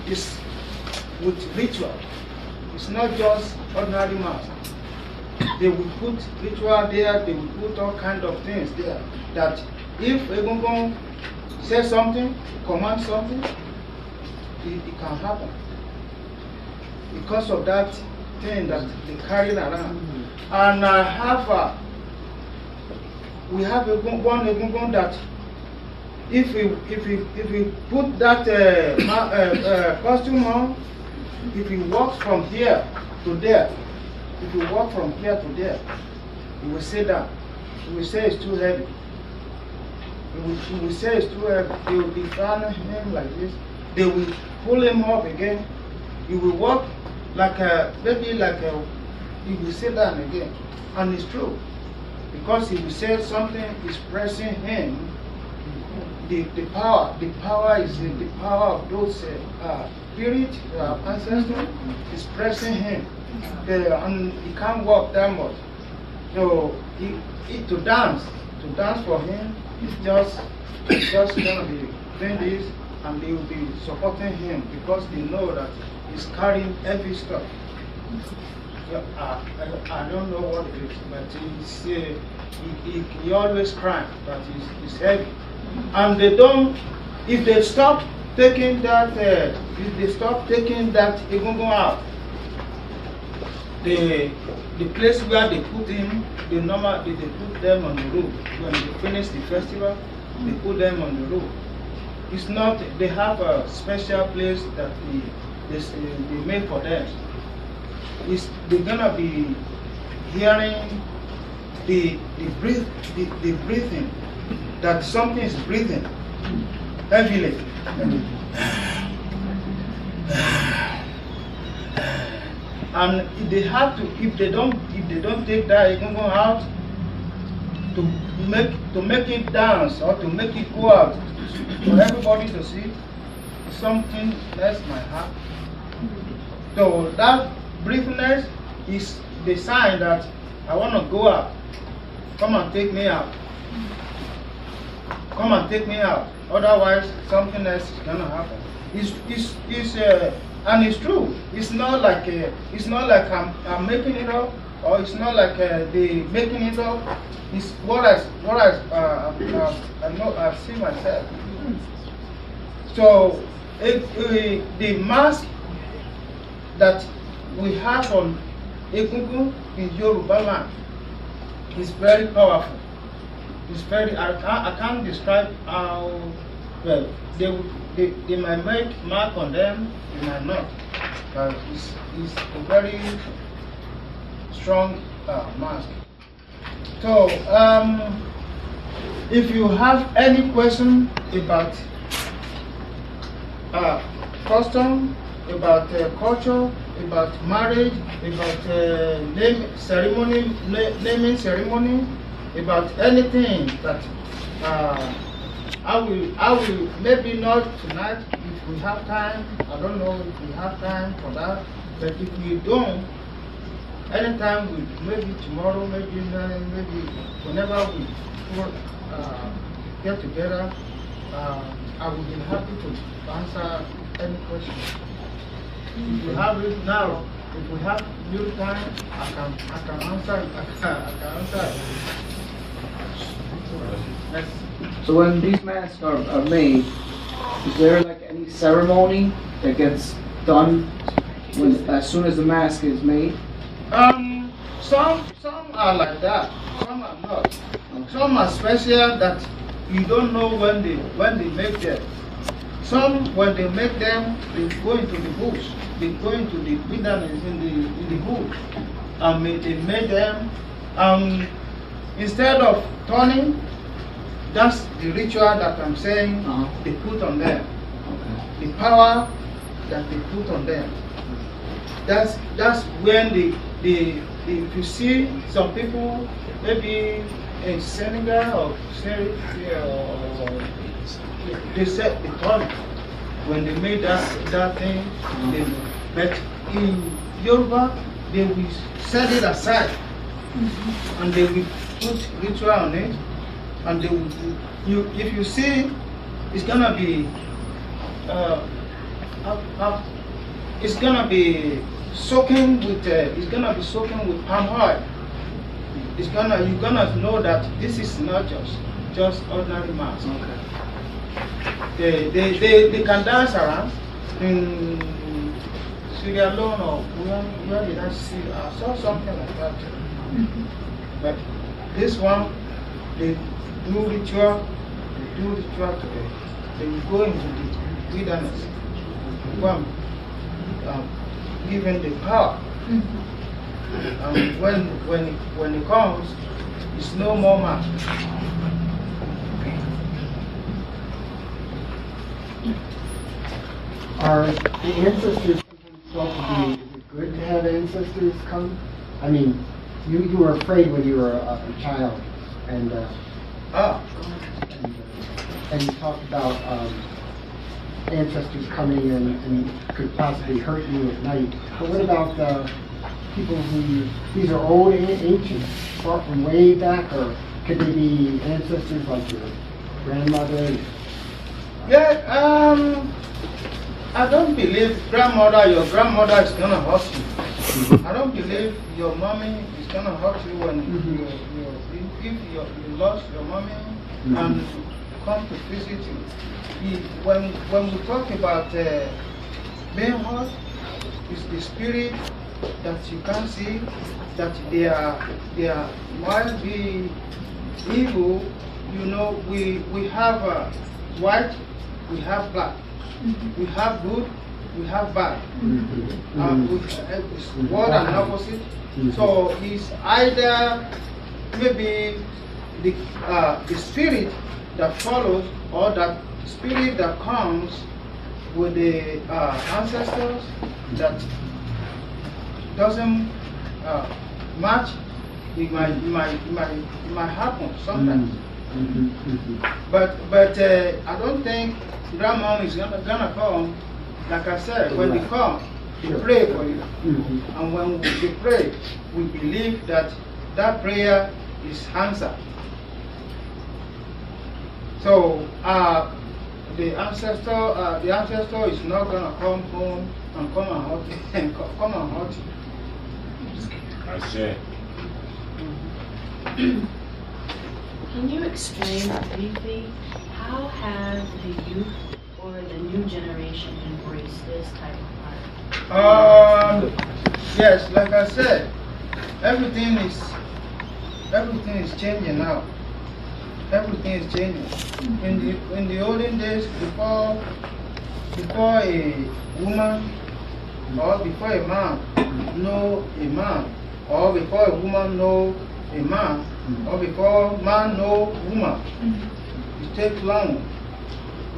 [SPEAKER 12] is with ritual. It's not just ordinary mask. They will put ritual there, they will put all kind of things there, that if Egungun says something, commands something, it can happen. Because of that thing that they carry around. And we have one Egungun that if we put that costume on, if he walks from here to there, if you walk from here to there, you will sit down. You will say it's too heavy. You will say it's too heavy. They will be fanning him like this. They will pull him up again. You will walk like you will sit down again. And it's true. Because he will say something is pressing him. The power is in the power of those spirit ancestors is pressing him. And he can't walk that much. So to dance for him, it's just gonna be doing this, and they will be supporting him because they know that he's carrying heavy stuff. I don't know what it is, but he always crying that it's heavy. And they don't, if they stop taking that, Egungun out, the place where they put him, they put them on the roof. When they finish the festival, they put them on the roof. It's not, they have a special place that they made for them. They're gonna be hearing the breathing, that something is breathing heavily. and if they have to, if they don't take that egungun out to make it dance or to make it go out for everybody to see, something else might happen. So that briefness is the sign that I want to go out. Come and take me out. Come and take me out. Otherwise, something else is gonna happen. And it's true. It's not like I'm making it up, or it's not like they making it up. It's what I know. I've seen myself. So the mask that we have on Egungun in Yoruba land is very powerful. It's very, I can't describe how well they might make mark on them, they might not. But it's a very strong mask. So if you have any question about custom, about culture, about marriage, about naming ceremony, about anything that I will maybe not tonight if we have time. I don't know if we have time for that, but if we don't, anytime maybe tomorrow, maybe whenever we get together, I will be happy to answer any question. If you have it now, if we have little time, I can answer it.
[SPEAKER 14] So when these masks are made, is there like any ceremony that gets done as soon as the mask is made?
[SPEAKER 12] Some are like that. Some are not. Some are special that you don't know when they make them. Some, when they make them, they go into the bush. They go into the wilderness in the bush, and they made them. Instead of turning, that's the ritual that I'm saying. They put on them. The power that they put on them. That's when if you see some people, maybe in Senegal or they said the turn. When they made that thing, but in Yoruba, they will set it aside, and they will put ritual on it, and they will. If you see, it's gonna be soaking with palm oil. You're gonna know that this is not just ordinary mask. They can dance around in Sierra Leone or where did I see? I saw something like that. But this one, they do ritual today. They will go into the wilderness, given the power. And when it comes, it's no more man.
[SPEAKER 15] Are the ancestors thought to be, is it good to have ancestors come? I mean, you were afraid when you were a child, and you talked about ancestors coming and could possibly hurt you at night. But what about people these are old, ancient, far from way back, or could they be ancestors like your grandmother?
[SPEAKER 12] Yeah, I don't believe your grandmother is gonna hurt you. I don't believe your mommy is gonna hurt you when if you lost your mommy and come to visit you. When we talk about being hurt, it's the spirit that you can't see, that they are might be evil. You know, we have white, we have black. We have good, we have bad. It's word and opposite. So it's either maybe the spirit that follows, or that spirit that comes with the ancestors that doesn't match, it might happen sometimes. But I don't think grandmom is gonna come. Like I said, when they come, they pray for you. And when they pray, we believe that that prayer is answered. So the ancestor is not gonna come home and come and hurt you.
[SPEAKER 2] I see.
[SPEAKER 16] Can you explain briefly how have the youth or the new generation embraced this type of art?
[SPEAKER 12] Yes, like I said, everything is changing now. Everything is changing. In the olden days, before a woman or before a man know a man, or before a woman know a man, or before man know woman, it takes long.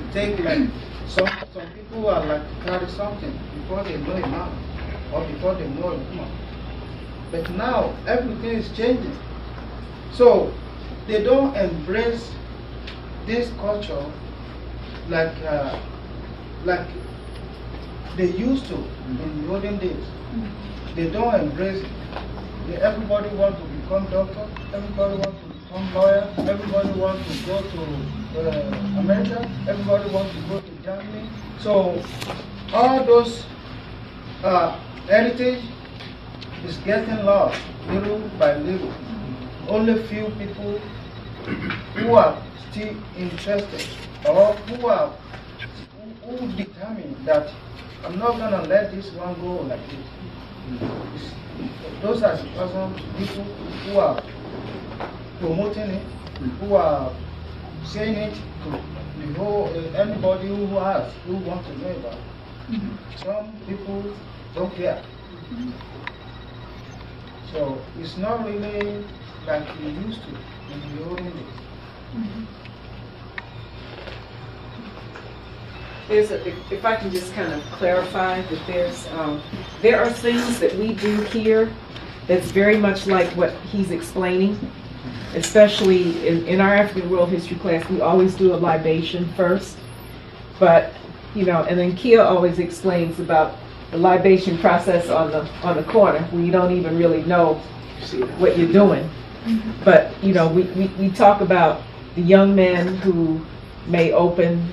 [SPEAKER 12] It takes like some people are like to carry something before they know a man or before they know a woman. But now everything is changing. So they don't embrace this culture like they used to in the olden days. They don't embrace it. Everybody wants to become doctor, everybody wants to become lawyer, everybody wants to go to America, everybody wants to go to Germany. So all those heritage is getting lost little by little. Only few people who are still interested or who determine that I'm not gonna let this one go like this. Those are the people who are promoting it, who are saying it to the whole, anybody who wants to know about it. Some people don't care. So it's not really like we used to in the olden days.
[SPEAKER 1] If I can just kind of clarify that there are things that we do here that's very much like what he's explaining, especially in our African World History class. We always do a libation first, but and then Kia always explains about the libation process on the corner where you don't even really know what you're doing. But we talk about the young men who may open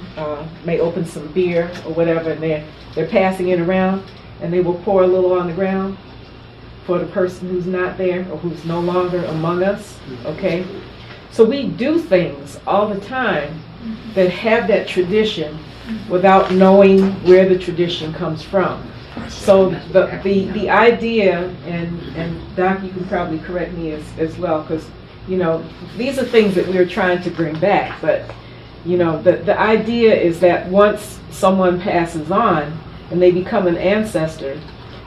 [SPEAKER 1] some beer or whatever, and they're passing it around, and they will pour a little on the ground for the person who's not there or who's no longer among us. Okay, so we do things all the time that have that tradition without knowing where the tradition comes from. So the idea, and Doc, you can probably correct me as well, because these are things that we're trying to bring back, but the idea is that once someone passes on and they become an ancestor,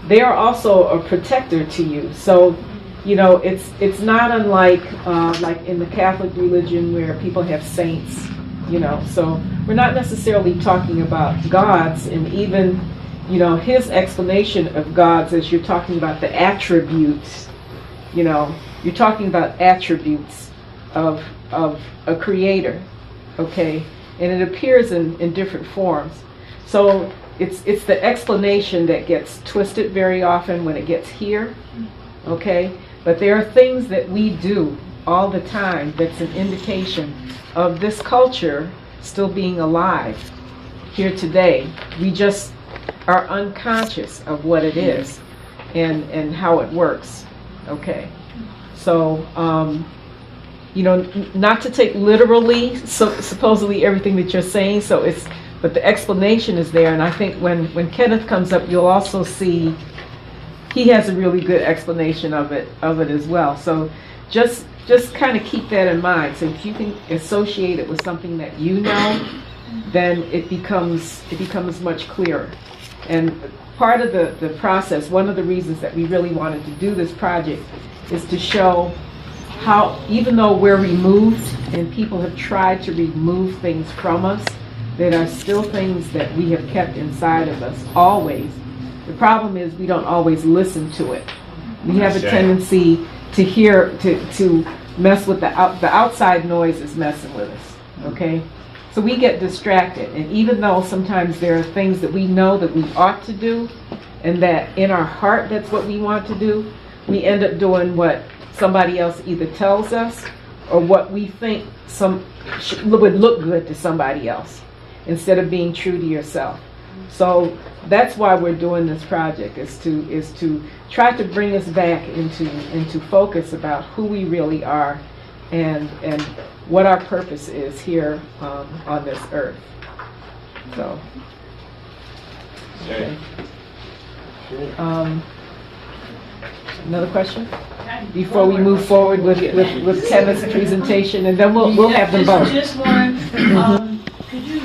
[SPEAKER 1] they are also a protector to you. So, it's not unlike like in the Catholic religion where people have saints, So we're not necessarily talking about gods, and even, his explanation of gods as you're talking about the attributes, you're talking about attributes of a creator. Okay, and it appears in different forms. So it's the explanation that gets twisted very often when it gets here. Okay, but there are things that we do all the time that's an indication of this culture still being alive here today. We just are unconscious of what it is and how it works. Okay, so not to take literally supposedly everything that you're saying, but the explanation is there, and I think when Kenneth comes up, you'll also see he has a really good explanation of it as well. So just kind of keep that in mind. So if you can associate it with something that you know, then it becomes much clearer. And part of the process, one of the reasons that we really wanted to do this project is to show how, even though we're removed and people have tried to remove things from us, there are still things that we have kept inside of us always The problem is we don't always listen to it. We have a
[SPEAKER 2] Sure.
[SPEAKER 1] tendency to hear, to mess with the outside noise is messing with us, okay? So we get distracted, and even though sometimes there are things that we know that we ought to do, and that in our heart that's what we want to do, we end up doing what somebody else either tells us or what we think would look good to somebody else, instead of being true to yourself. So that's why we're doing this project, is to try to bring us back into focus about who we really are and what our purpose is here on this earth. So, okay. Another question before we move forward with Kenneth's presentation, and then we'll have them both.
[SPEAKER 16] Just one. Could you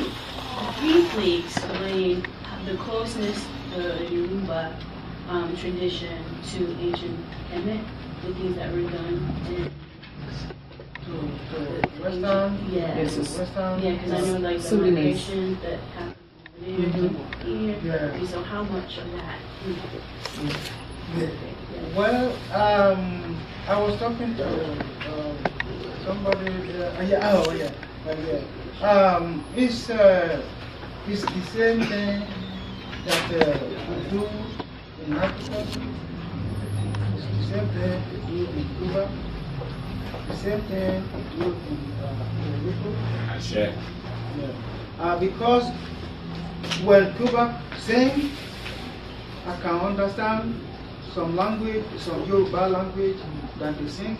[SPEAKER 16] briefly explain the closeness the Yoruba tradition to ancient Kemet, the things that were done in
[SPEAKER 12] Western?
[SPEAKER 16] Yeah.
[SPEAKER 12] Western?
[SPEAKER 16] Yeah, because I know like the
[SPEAKER 1] Sudanese.
[SPEAKER 16] migration that happened here.
[SPEAKER 12] Yeah.
[SPEAKER 16] Okay, so how much of that?
[SPEAKER 12] Well, I was talking to somebody. It's the same thing that we do in Africa. It's the same thing we do in Cuba. The same thing we do in Puerto Rico.
[SPEAKER 2] Sure.
[SPEAKER 12] Yeah. Because when Cuba sing, I can understand some language, some Yoruba language that they sing.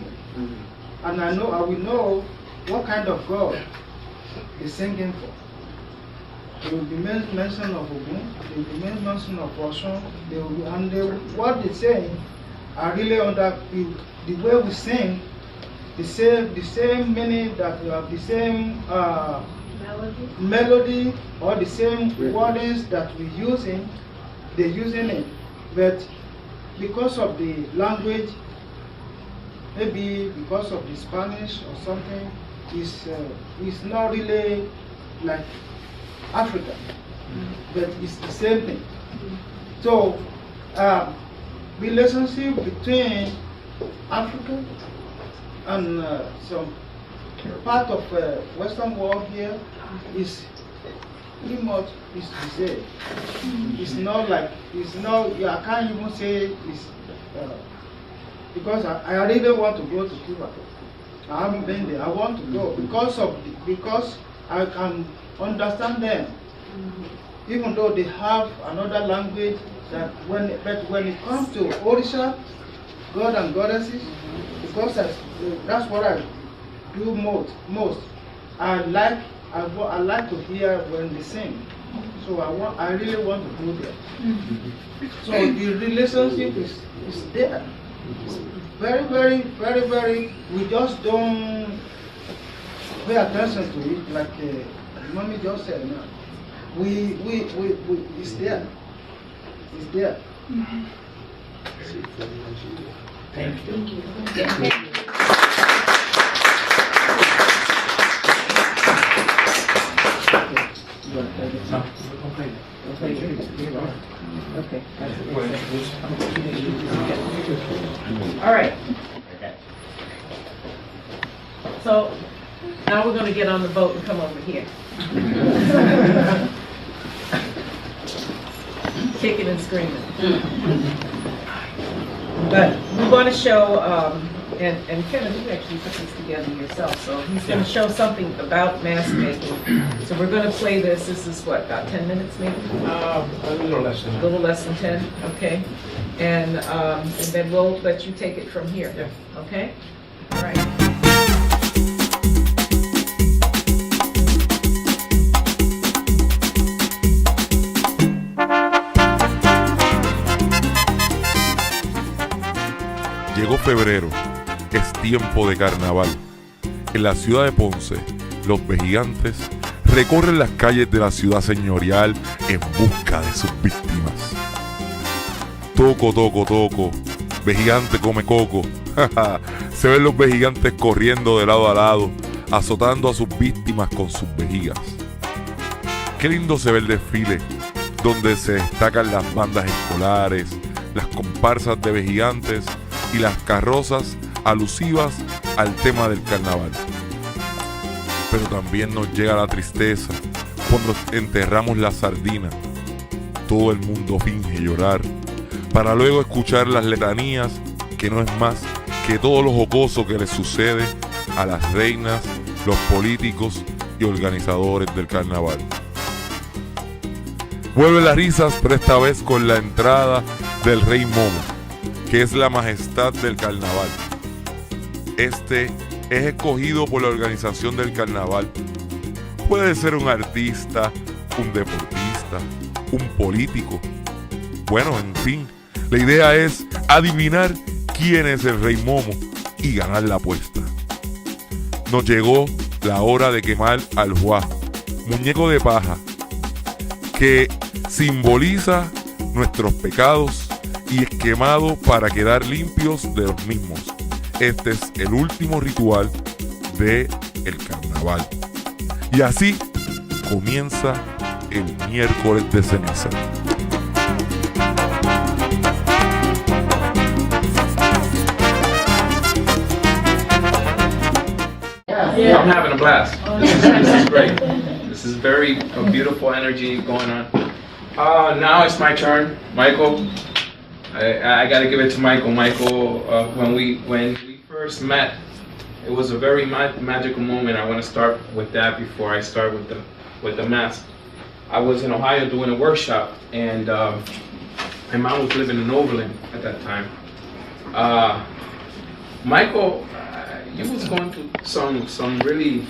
[SPEAKER 12] And I will know what kind of God they're singing for. There will be mention of Ogun, there will be mention of Osun, what they say, I really under the way we sing, the same meaning, that we have the same melody or the same wordings that we're using, they're using it. But because of the language, maybe because of the Spanish or something, it's not really like Africa, but it's the same thing. So, relationship between Africa and some part of Western world here is pretty much is the same. It's not like, I can't even say it's, because I really want to go to Cuba. I haven't been there. I want to go because I can understand them. Even though they have another language, but when it comes to Orisha, God and goddesses, because that's what I do most. I like to hear when they sing. So I really want to go there. So the relationship is there. It's very, very, very, very, we just don't pay attention to it like Mommy just said now. It's there. It's there.
[SPEAKER 2] Thank you.
[SPEAKER 1] Okay. All right. So now we're going to get on the boat and come over here. Kicking and screaming. But we want to show, and Kenneth, you actually put this together yourself, so he's going to show something about mask making. So we're going to play this. This is what, about 10 minutes maybe?
[SPEAKER 2] A little less than that.
[SPEAKER 1] A little less than 10, okay. And then we'll let you take it from here.
[SPEAKER 2] Yeah.
[SPEAKER 1] Okay? All right.
[SPEAKER 17] Llegó febrero, es tiempo de carnaval. En la ciudad de Ponce, los vejigantes recorren las calles de la ciudad señorial en busca de sus víctimas. Toco, toco, toco, vejigante come coco. Se ven los vejigantes corriendo de lado a lado, azotando a sus víctimas con sus vejigas. Qué lindo se ve el desfile, donde se destacan las bandas escolares, las comparsas de vejigantes y las carrozas alusivas al tema del carnaval. Pero también nos llega la tristeza cuando enterramos la sardina. Todo el mundo finge llorar para luego escuchar las letanías, que no es más que todo lo jocoso que les sucede a las reinas, los políticos y organizadores del carnaval. Vuelven las risas, pero esta vez con la entrada del Rey Momo, que es la majestad del carnaval. Este es escogido por la organización del carnaval. Puede ser un artista, un deportista, un político. Bueno, en fin, la idea es adivinar quién es el Rey Momo y ganar la apuesta. Nos llegó la hora de quemar al Juá, muñeco de paja, que simboliza nuestros pecados y es quemado para quedar limpios de los mismos. Este es el último ritual del carnaval. Y así comienza el miércoles de ceniza.
[SPEAKER 2] Yeah, I'm having a blast. This is great. This is very beautiful energy going on. Now it's my turn, Michael. I got to give it to Michael. Michael, when we first met, it was a very magical moment. I want to start with that before I start with the mask. I was in Ohio doing a workshop, and my mom was living in Overland at that time. Michael, you was going through some really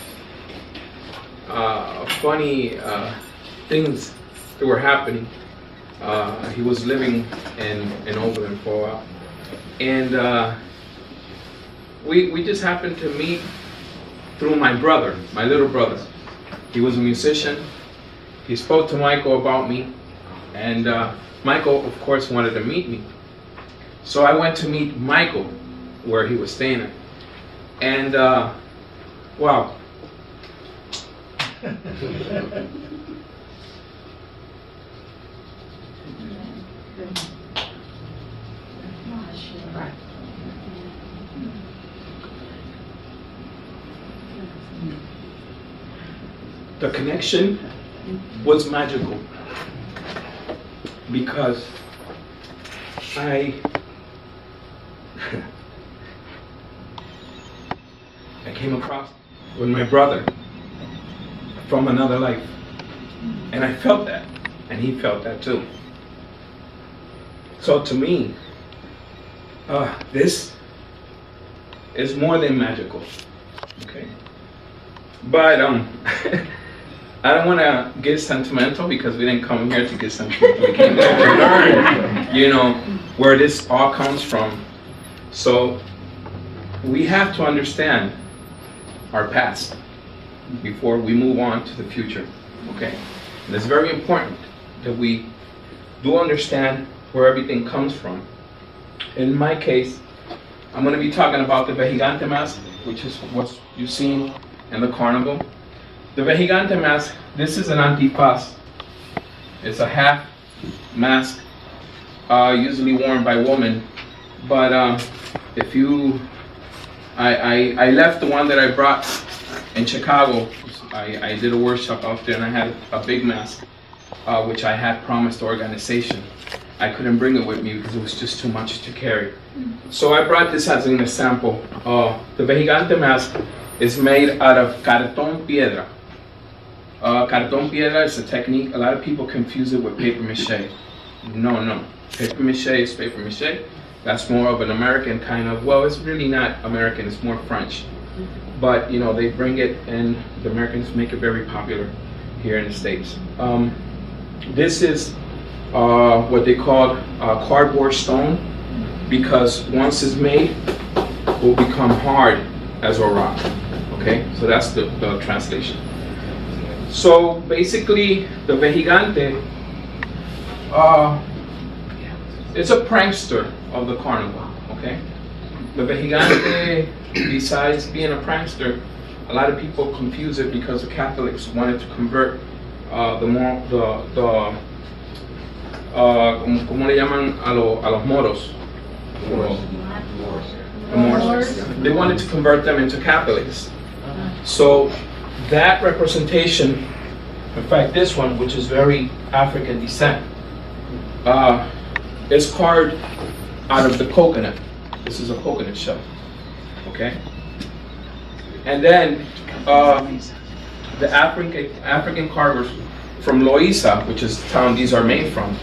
[SPEAKER 2] funny things that were happening. He was living in Overland for a while, and we just happened to meet through my brother, my little brother. He was a musician. He spoke to Michael about me, and Michael, of course, wanted to meet me. So I went to meet Michael where he was staying at. And, wow. The connection was magical because I came across with my brother from another life, and I felt that, and he felt that too. So to me, this is more than magical, okay? But I don't want to get sentimental because we didn't come here to get sentimental. We came here to learn, you know, where this all comes from. So we have to understand our past before we move on to the future, okay? And it's very important that we do understand where everything comes from. In my case, I'm going to be talking about the Vejigante mask, which is what you've seen in the carnival. The Vejigante mask, this is an antifaz. It's a half mask, usually worn by women. But if you, I left the one that I brought in Chicago. I did a workshop out there and I had a big mask, which I had promised the organization. I couldn't bring it with me because it was just too much to carry. So I brought this as an example. The Vejigante mask is made out of cartón piedra. Cartón piedra is a technique. A lot of people confuse it with paper mache. No. Paper mache is paper mache. That's more of an American kind of, well, it's really not American, it's more French. But, you know, they bring it and the Americans make it very popular here in the States. This is what they call cardboard stone, because once it's made, it will become hard as a rock. Okay, so that's the translation. So basically, the Vejigante is a prankster of the carnival. Okay, the Vejigante, besides being a prankster, a lot of people confuse it because the Catholics wanted to convert the ¿cómo le llaman a los moros? The Moors. They wanted to convert them into Catholics. So that representation, in fact this one, which is very African descent, is carved out of the coconut. This is a coconut shell, okay? And then the African carvers from Loíza, which is the town these are made from,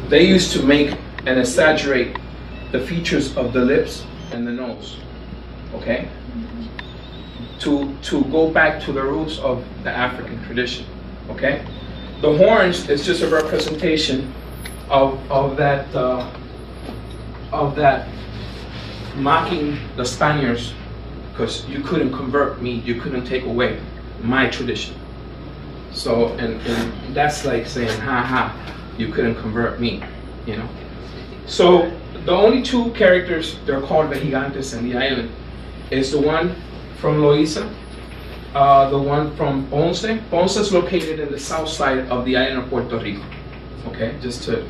[SPEAKER 2] they used to make and exaggerate the features of the lips and the nose, okay? To go back to the roots of the African tradition, okay? The horns is just a representation of that mocking the Spaniards, because you couldn't convert me, you couldn't take away my tradition. So, and that's like saying, ha ha, you couldn't convert me, you know? So, the only two characters, they're called Vejigantes in the island, is the one from Loíza, the one from Ponce. Ponce is located in the south side of the island of Puerto Rico, okay? Just to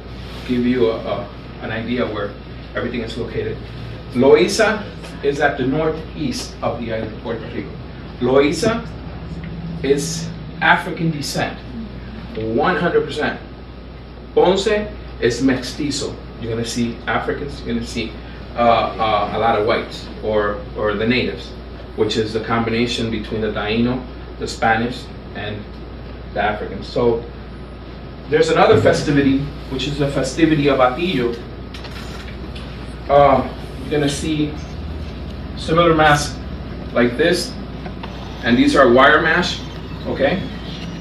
[SPEAKER 2] give you an idea where everything is located. Loíza is at the northeast of the island of Puerto Rico. Loíza is African descent, 100%. Ponce is mestizo. You're gonna see Africans, you're gonna see a lot of whites, or the natives, which is the combination between the Taino, the Spanish, and the Africans. So there's another festivity, which is the festivity of Atillo. You're gonna see similar masks like this, and these are wire mesh, okay?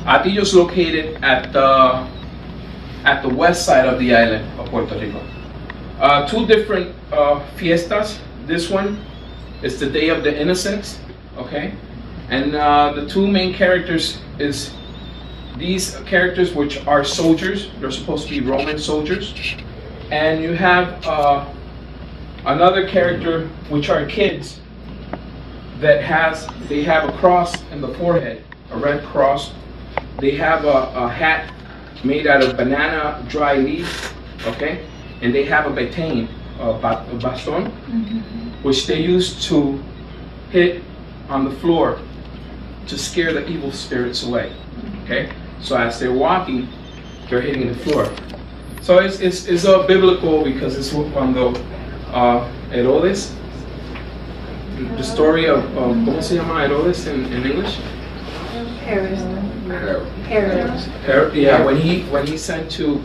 [SPEAKER 2] Atillo is located at the west side of the island of Puerto Rico. Two different fiestas. This one is the Day of the Innocents, okay? And the two main characters is these characters, which are soldiers. They're supposed to be Roman soldiers. And you have another character, which are kids, that they have a cross in the forehead, a red cross. They have a hat made out of banana dry leaf, okay? And they have a batain, a baston, which they use to hit on the floor to scare the evil spirits away, okay? So as they're walking, they're hitting the floor. So it's a biblical, because it's from the Herodes, the story of, ¿cómo se llama Herodes in English?
[SPEAKER 18] Herod.
[SPEAKER 2] Yeah, when he sent to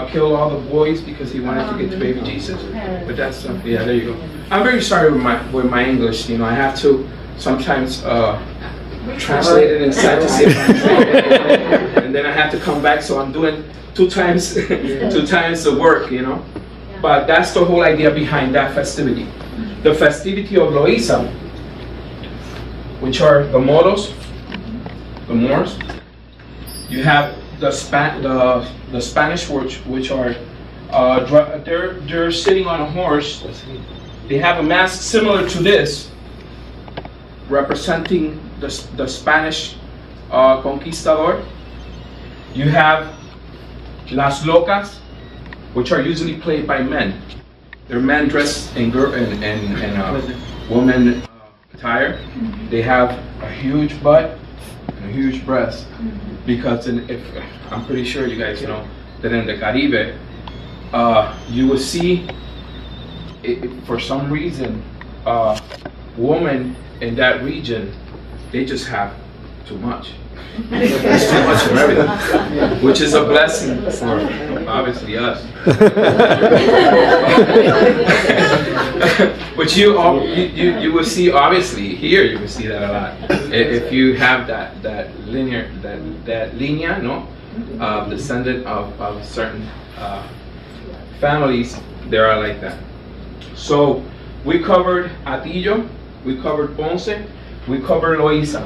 [SPEAKER 2] kill all the boys because he wanted to get to baby Jesus. But that's yeah, there you go. I'm very sorry with my English. You know, I have to sometimes translate it inside to see if I'm saying it, and then I have to come back. So I'm doing two times the work. You know, but that's the whole idea behind that festivity. The festivity of Loíza, which are the Moros, the Moors. You have the Spanish which are they're sitting on a horse. They have a mask similar to this, representing the Spanish conquistador. You have las locas, which are usually played by men. They're men dressed in woman attire. They have a huge butt and a huge breast, because I'm pretty sure you guys know that in the Caribe, you will see, for some reason, women in that region, they just have too much. It's too much of everything, which is a blessing for obviously us. But you will see, obviously here you will see that a lot. If you have that linea, no, descendant of certain families, they are like that. So we covered Atillo, we covered Ponce, we covered Loíza.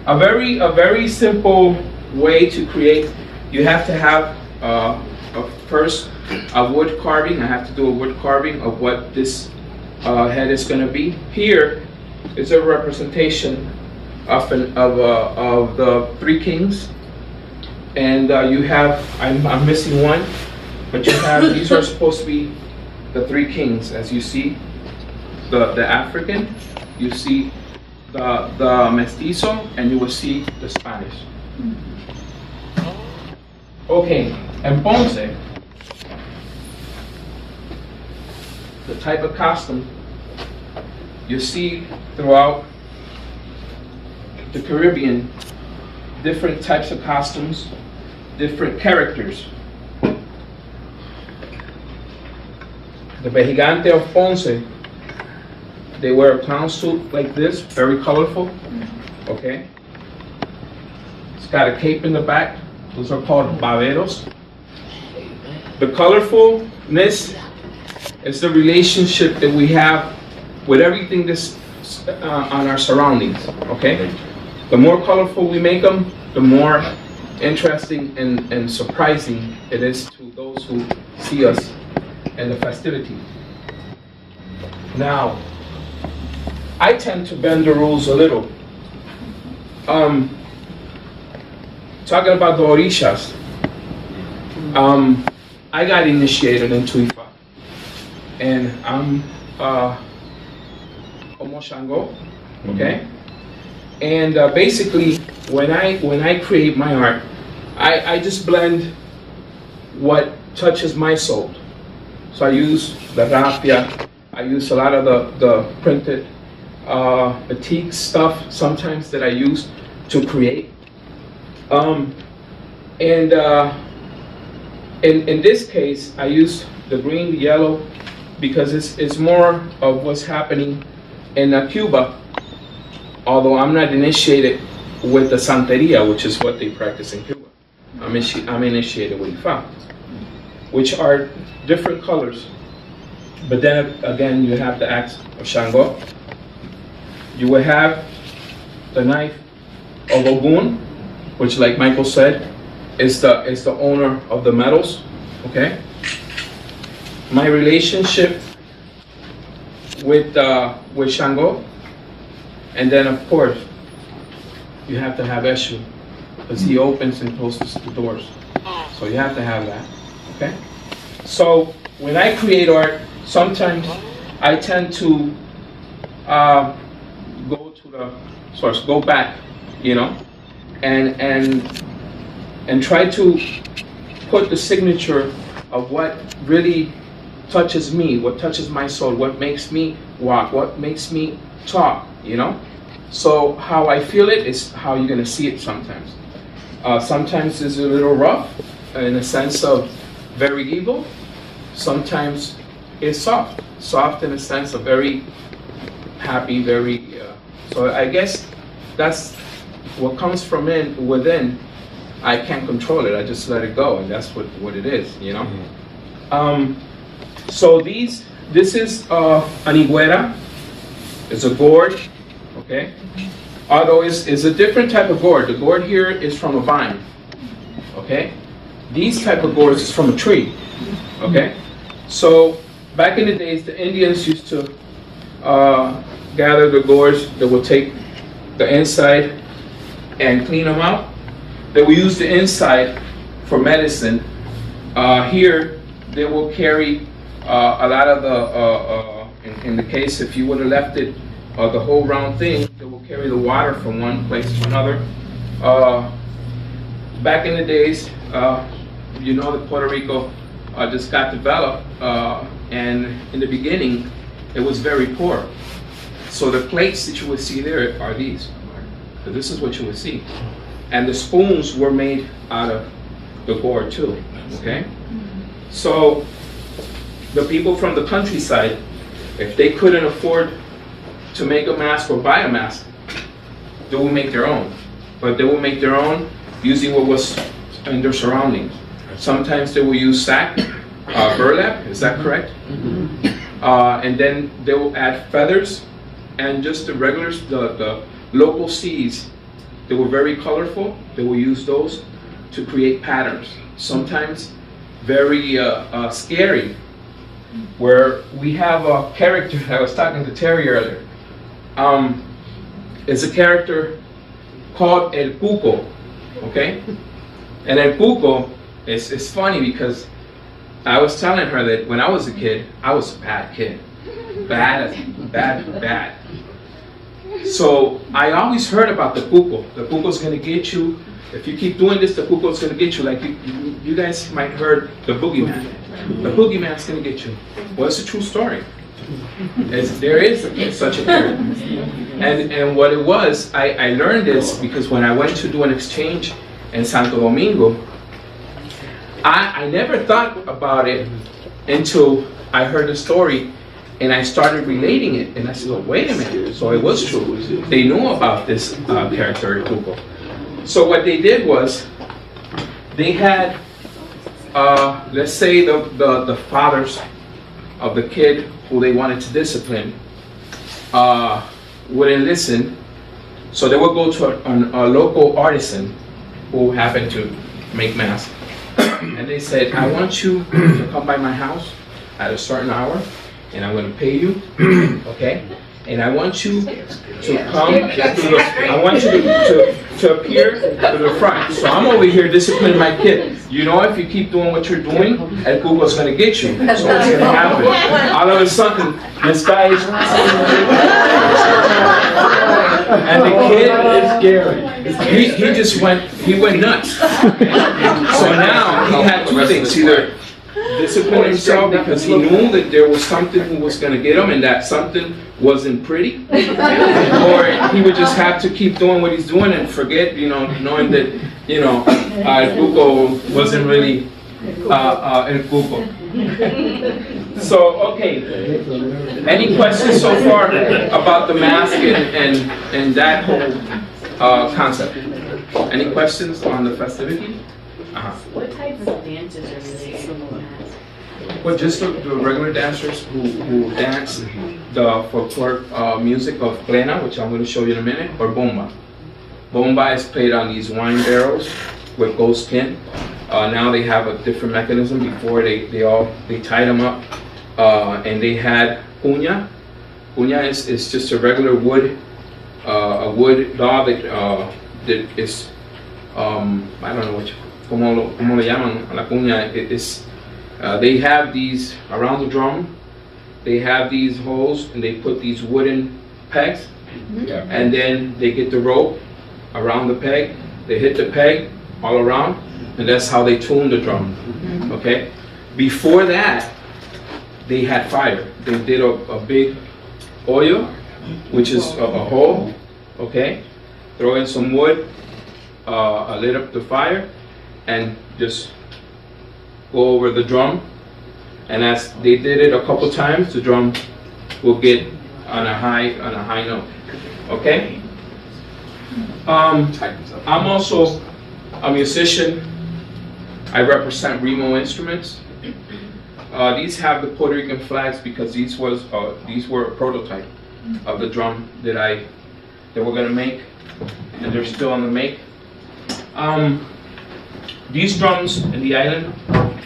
[SPEAKER 2] A very simple way to create. You have to have first a wood carving. I have to do a wood carving of what this head is going to be. Here is a representation of the three kings, and you have I'm missing one. But you have, these are supposed to be the three kings, as you see. The African, you see the mestizo, and you will see the Spanish. Okay, en Ponce, the type of costume you see throughout the Caribbean, different types of costumes, different characters. The Vejigante of Ponce, they wear a clown suit like this, very colorful, okay? It's got a cape in the back. Those are called baberos. The colorfulness is the relationship that we have with everything that's on our surroundings, okay? The more colorful we make them, the more interesting and surprising it is to those who see us in the festivity. Now, I tend to bend the rules a little. Talking about the orishas, I got initiated into Ifa, and I'm Omo Shango, okay? And basically, when I create my art, I just blend what touches my soul. So I use the raffia, I use a lot of the printed batik stuff sometimes that I use to create. In this case, I use the green, the yellow, because it's more of what's happening in Cuba, although I'm not initiated with the Santeria, which is what they practice in Cuba. I'm initiated with Ifa, which are different colors. But then again, you have the axe of Shango. You will have the knife of Ogun, which, like Michael said, is the owner of the metals. Okay. My relationship with Shango, and then of course you have to have Eshu, because he opens and closes the doors. So you have to have that. Okay. So when I create art, sometimes I tend to go to the source, go back, you know, and try to put the signature of what really touches me, what touches my soul, what makes me walk, what makes me talk, you know. So how I feel it is how you're gonna see it sometimes. Sometimes it's a little rough, in a sense of very evil. Sometimes it's soft in a sense of very happy, very. So I guess that's what comes from within. I can't control it. I just let it go, and that's what it is, you know. So this is an higuera. It's a gourd, okay. Although it's a different type of gourd. The gourd here is from a vine, okay. These type of gourds is from a tree, okay. So back in the days, the Indians used to gather the gourds. They would take the inside and clean them out. They will use the inside for medicine. Here, they will carry a lot of the, in the case if you would have left it, the whole round thing, they will carry the water from one place to another. Back in the days, you know that Puerto Rico just got developed, and in the beginning, it was very poor. So the plates that you would see there are these. So this is what you would see. And the spoons were made out of the gourd too, okay? So the people from the countryside, if they couldn't afford to make a mask or buy a mask, they will make their own. But they will make their own using what was in their surroundings. Sometimes they will use sack, burlap, is that correct? And then they will add feathers and just the regulars, the local seeds. They were very colorful. They will use those to create patterns. Sometimes very scary, where we have a character, I was talking to Terry earlier. It's a character called El Cuco, okay? And El Cuco is funny because I was telling her that when I was a kid, I was a bad kid. Bad. So I always heard about the cuco. The cuco's gonna get you. If you keep doing this, the cuco's gonna get you. Like you guys might have heard the boogeyman. The boogeyman's gonna get you. Well, it's a true story. There is such a thing. And what it was, I learned this because when I went to do an exchange in Santo Domingo, I never thought about it until I heard the story and I started relating it. And I said, oh, wait a minute. So it was true. They knew about this character, Cuco. So what they did was, they had, let's say the fathers of the kid who they wanted to discipline wouldn't listen. So they would go to a local artisan who happened to make masks. And they said, I want you to come by my house at a certain hour, and I'm going to pay you, okay? And I want you to come, I want you to appear to the front. So I'm over here disciplining my kid. You know, if you keep doing what you're doing, El Cuco's going to get you. So what's going to happen? All of a sudden, this guy is... And the kid is scary. He just went nuts. So now he had two things. Either discipline himself because he knew that there was something who was going to get him and that something wasn't pretty, or he would just have to keep doing what he's doing and forget, knowing that, El Cuco wasn't really El Cuco. So, okay, any questions so far about the mask and that whole concept? Any questions on the festivity?
[SPEAKER 16] What types of dances are related to the mask?
[SPEAKER 2] Well, just the regular dancers who dance the folklore music of plena, which I'm going to show you in a minute, or bomba. Bomba is played on these wine barrels with goat skin. Now they have a different mechanism. Before they tied them up, and they had cuña. Cuña is just a regular wood, a wood dog that is I don't know como le llaman a la cuña. They have these around the drum. They have these holes and they put these wooden pegs, and then they get the rope around the peg. They hit the peg all around, and that's how they tune the drum. Okay. Before that, they had fire. They did a big hoyo, which is a hole. Okay. Throw in some wood, lit up the fire, and just go over the drum. And as they did it a couple times, the drum will get on a high note. Okay. I'm also a musician. I represent Remo Instruments. These have the Puerto Rican flags because these were a prototype of the drum that we're gonna make, and they're still on the make. These drums in the island,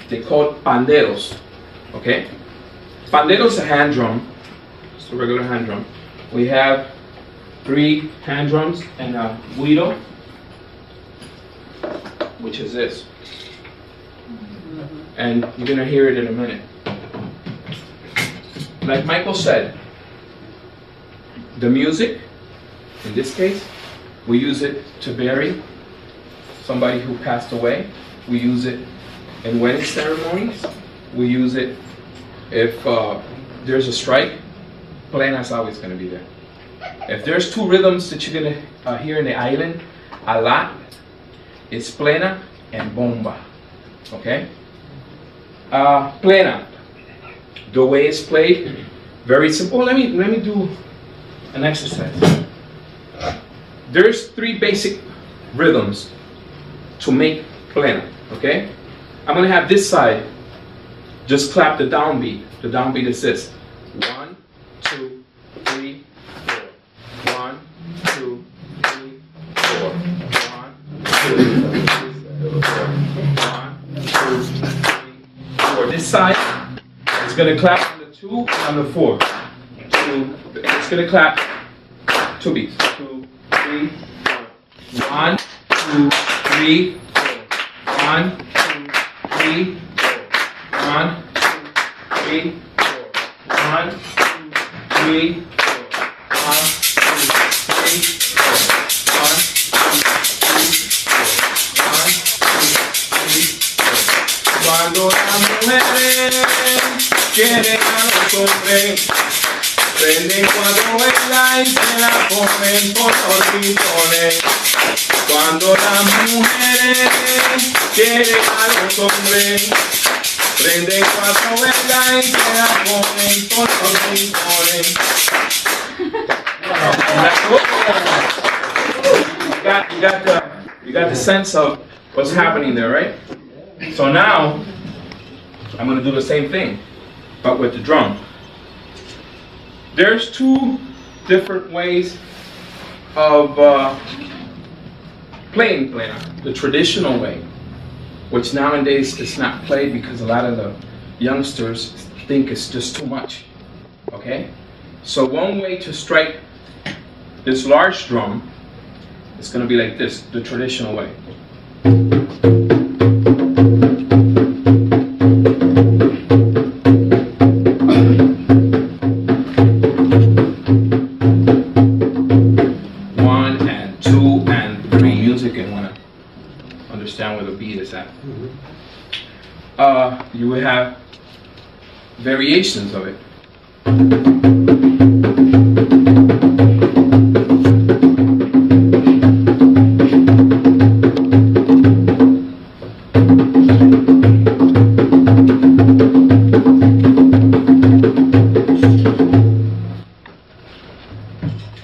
[SPEAKER 2] they're called panderos. Okay, pandero's a hand drum. It's a regular hand drum. We have 3 hand drums and a guiro, which is this. And you're gonna hear it in a minute. Like Michael said, the music, in this case, we use it to bury somebody who passed away. We use it in wedding ceremonies. We use it if there's a strike. Plena's always gonna be there. If there's 2 rhythms that you're gonna hear in the island a lot, it's plena and bomba. Okay? Plena. The way it's played, very simple. Let me do an exercise. There's 3 basic rhythms to make plena. Okay? I'm gonna have this side just clap the downbeat. The downbeat is this: 1, 2, 3, 4. 1, 2, 3, 4. 1, 2, 3, 4. 1, 2, 3, 4. This side is gonna clap on the 2 and on the 4. 2. It's gonna clap 2 beats. 2, 3, 4. 1, 2, 3, 4. 1, 2, 3, 4. 1, 1, 3, 4. 1, 3, 4. 1, 2, 3, 4. 1, 2, 3, 4. 1, 2, 3, 4. Cuando las mujeres quieren a los hombres, prenden 4 velas y se la ponen por los rincones. Cuando las mujeres quieren a los hombres, prenden 4 velas y se la ponen por los rincones. You got the sense of what's happening there, right? So now, I'm going to do the same thing, but with the drum. There's 2 different ways of playing plena. The traditional way, which nowadays is not played because a lot of the youngsters think it's just too much. Okay? So one way to strike this large drum is going to be like this, the traditional way. Where the beat is at. You will have variations of it.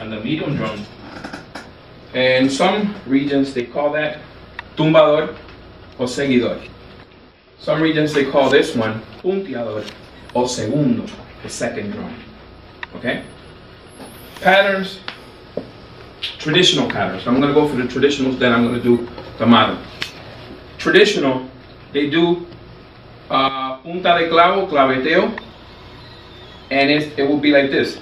[SPEAKER 2] And the medium drum, in some regions they call that tumbador o seguidor. Some regions they call this one punteador o segundo, the second drum. Okay? Patterns, traditional patterns. I'm going to go for the traditionals, then I'm going to do the modern. Traditional, they do punta de clavo, claveteo, and it will be like this.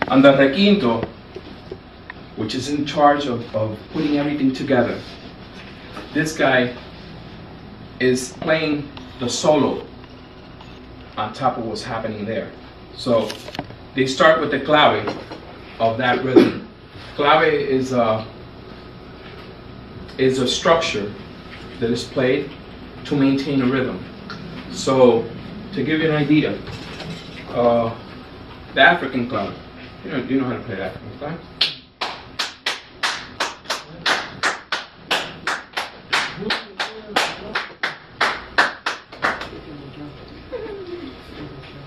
[SPEAKER 2] And the requinto, which is in charge of putting everything together, this guy is playing the solo on top of what's happening there. So they start with the clave of that rhythm. Clave is a structure that is played to maintain a rhythm. So to give you an idea, the African clave. You know how to play that African clave?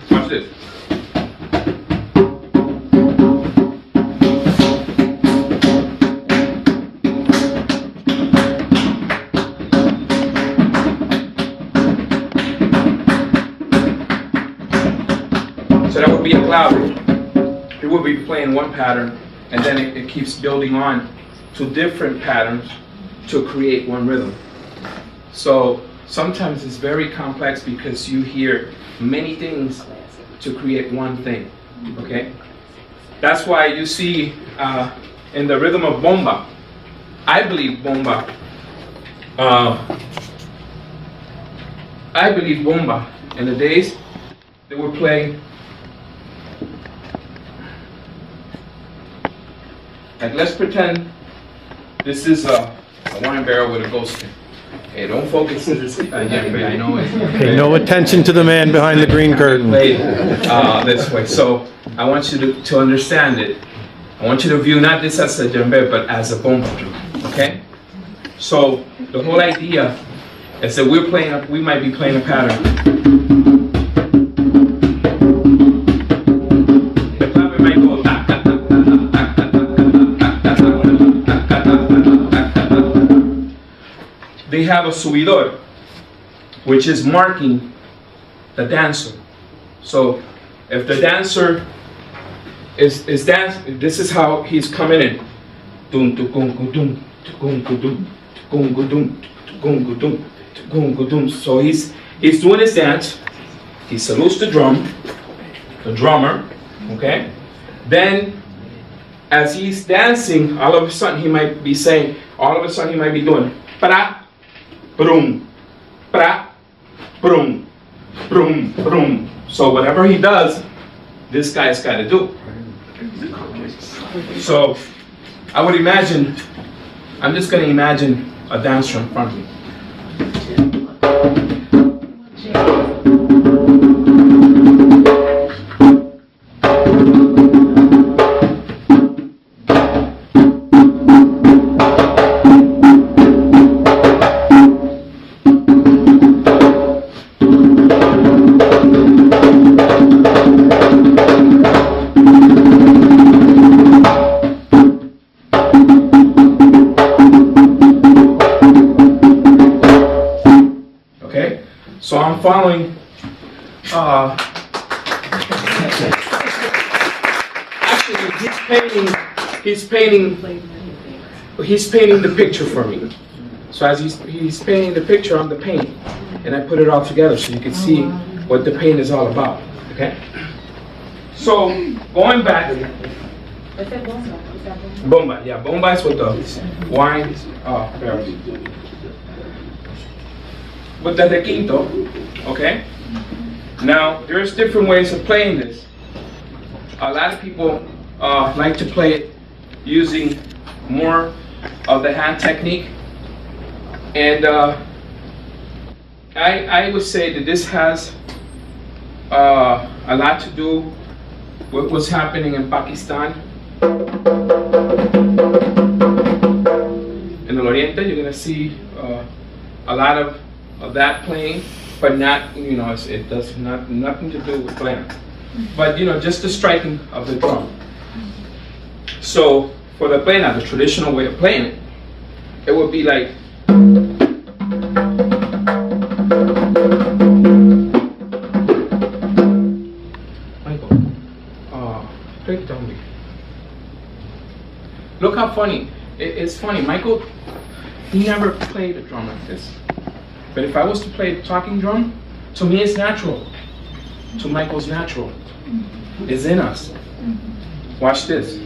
[SPEAKER 2] Watch this. So that would be a clave. It will be playing one pattern, and then it keeps building on to different patterns to create one rhythm. So sometimes it's very complex because you hear many things to create one thing, okay? That's why you see in the rhythm of bomba, I believe bomba in the days they were playing. Like, let's pretend this is a wine barrel with a ghost in. Hey, don't focus on this. I know it.
[SPEAKER 18] Pay no attention to the man behind the green curtain.
[SPEAKER 2] This way. So I want you to understand it. I want you to view not this as a djembe, but as a bomba drum. Okay? So the whole idea is that we might be playing a pattern. They have a subidor, which is marking the dancer. So if the dancer is dancing, this is how he's coming in. dum dum dum dum dum dum dum. So he's doing his dance. He salutes the drummer, okay? Then, as he's dancing, all of a sudden he might be doing pra, brum, pra, brum, brum, brum. So whatever he does, this guy's got to do. So I would imagine, I'm just going to imagine a dancer in front of me. So I'm following, actually he's painting the picture for me. So as he's painting the picture on the paint, and I put it all together so you can see what the paint is all about, okay? So going back, bomba, yeah, bomba is with the wine barrels. With the requinto, okay? Now, there's different ways of playing this. A lot of people like to play it using more of the hand technique. And I would say that this has a lot to do with what's happening in Pakistan. In the Oriente, you're gonna see a lot of that playing, but not, it does nothing to do with playing. But, just the striking of the drum. So, for the plena, the traditional way of playing it, it would be like, Michael, play the drum. Look how funny, it's funny, Michael, he never played a drum like this. But if I was to play a talking drum, to me it's natural. To Michael's natural. It's in us. Watch this.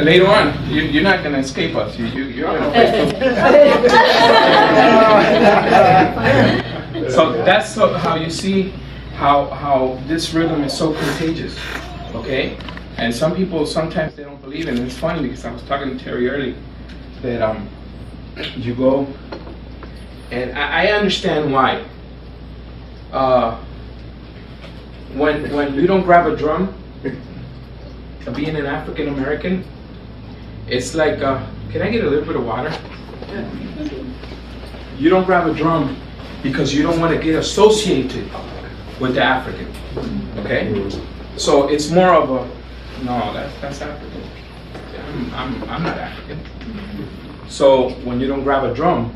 [SPEAKER 2] Later on, you're not going to escape us. You're going to play. So that's how you see how this rhythm is so contagious, okay? And some people, sometimes they don't believe it. And it's funny because I was talking to Terry earlier that you go, and I understand why. When you don't grab a drum, being an African American, it's like, can I get a little bit of water? You don't grab a drum because you don't want to get associated with the African, okay? So it's more of a, no, that's African. I'm not African. So when you don't grab a drum,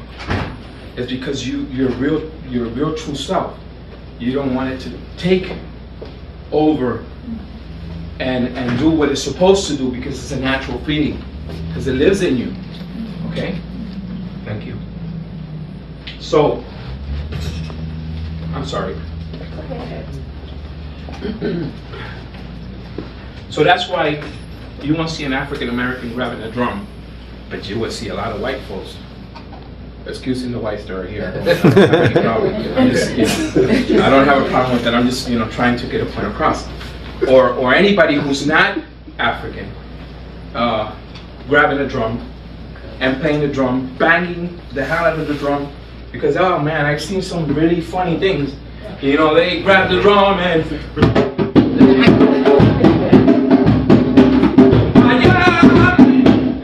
[SPEAKER 2] it's because you're real true self. You don't want it to take over and do what it's supposed to do because it's a natural feeling, because it lives in you, okay? Thank you. So, I'm sorry. So that's why you won't see an African American grabbing a drum, but you will see a lot of white folks excusing the whites that are here. I don't have any problem. I'm just, I don't have a problem with that. I'm just, trying to get a point across. Or anybody who's not African, grabbing a drum and playing the drum, banging the hell out of the drum, because oh man, I've seen some really funny things. They grab the drum and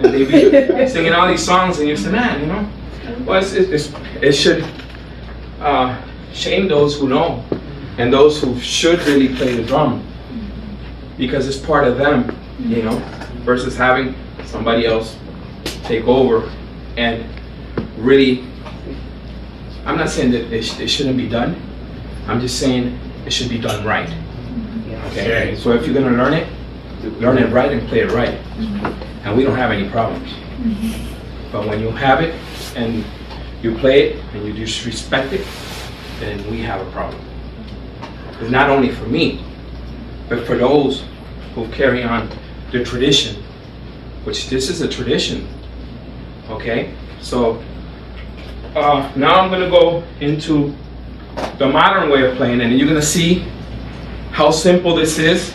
[SPEAKER 2] they be singing all these songs, and you say, man, well, it should shame those who know and those who should really play the drum, because it's part of them, versus having somebody else take over. And really, I'm not saying that it shouldn't be done. I'm just saying it should be done right. Okay. So if you're gonna learn it right and play it right, and we don't have any problems. But when you have it and you play it and you disrespect it, then we have a problem. It's not only for me, but for those who carry on the tradition, which this is a tradition. Okay. So now I'm gonna go into the modern way of playing, and you're gonna see how simple this is,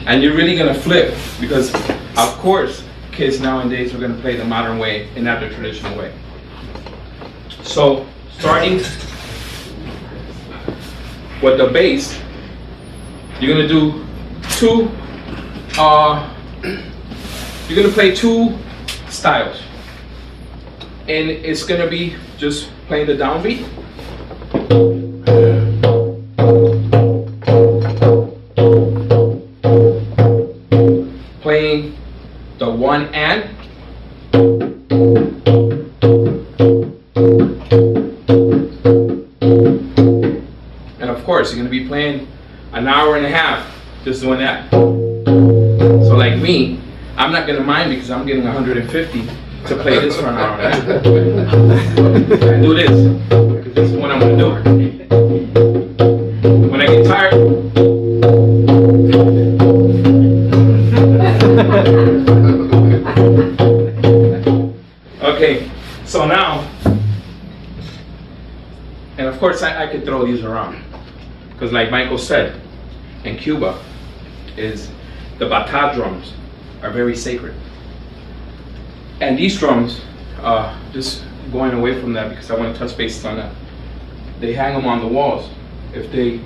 [SPEAKER 2] and you're really gonna flip, because of course kids nowadays are gonna play the modern way and not the traditional way. So starting with the bass, you're gonna do you're gonna play two styles, and it's gonna be just playing the downbeat. Playing the one and of course you're going to be playing an hour and a half just doing that. So like me, I'm not going to mind, because I'm getting 150 to play this for an hour and a half. I do this because this is what I'm going to do. When I get tired, okay, so now, and of course I could throw these around, because like Michael said, in Cuba, is the bata drums are very sacred. And these drums, just going away from that because I want to touch base on that, they hang them on the walls. If they,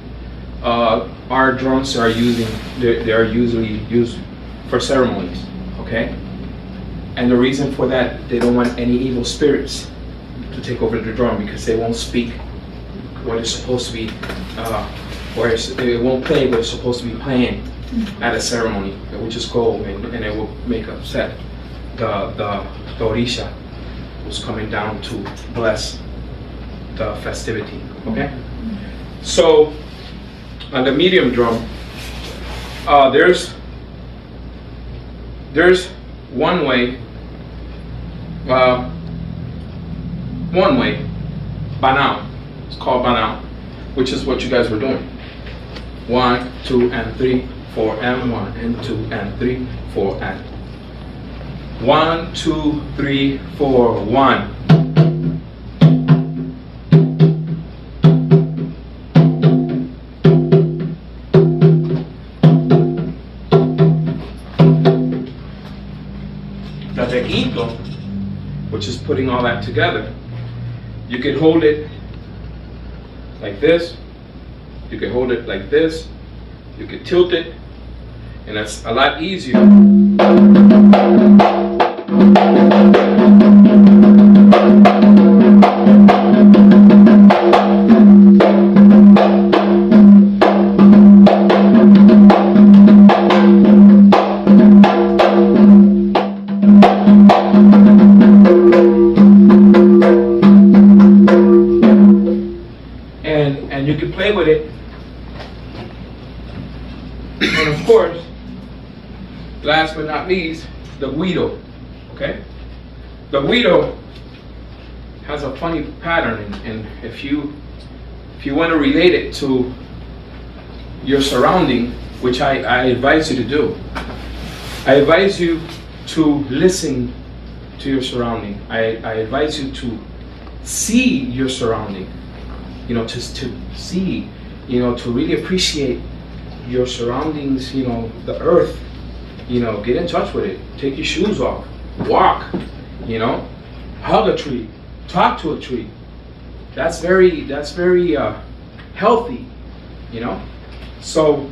[SPEAKER 2] our drums are they are usually used for ceremonies, okay? And the reason for that, they don't want any evil spirits to take over the drum, because they won't speak what it's supposed to be, or they won't play what it's supposed to be playing at a ceremony. It will just go and it will make upset the Orisha who's coming down to bless the festivity, okay? So on the medium drum, there's one way, banao. It's called banao, which is what you guys were doing. 1, 2, and 3, 4, and 1, and 2, and 3, 4, and 1, 2, 3, 4, 1. The tequito, which is putting all that together, you could hold it like this, you could hold it like this, you could tilt it, and that's a lot easier. And you can play with it. And of course, last but not least, the guido, okay? The guido has a funny pattern, and if you want to relate it to your surrounding, which I advise you to do, I advise you to listen to your surrounding. I advise you to see your surrounding, you know, to see, you know, to really appreciate your surroundings, you know, the earth, you know, get in touch with it, take your shoes off, walk, you know, hug a tree, talk to a tree. That's very healthy, you know. So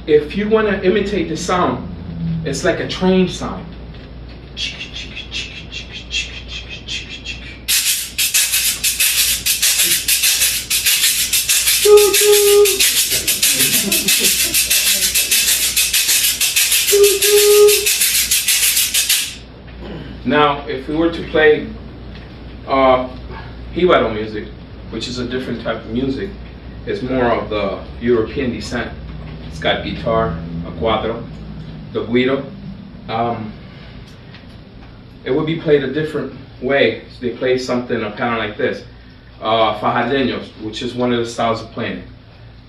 [SPEAKER 2] if you want to imitate the sound, it's like a train sound. Now, if we were to play Jibaro music, which is a different type of music, it's more of the European descent. It's got guitar, a cuatro, the guiro. It would be played a different way. So they play something, a pattern like this. Fajardeños, which is one of the styles of playing it.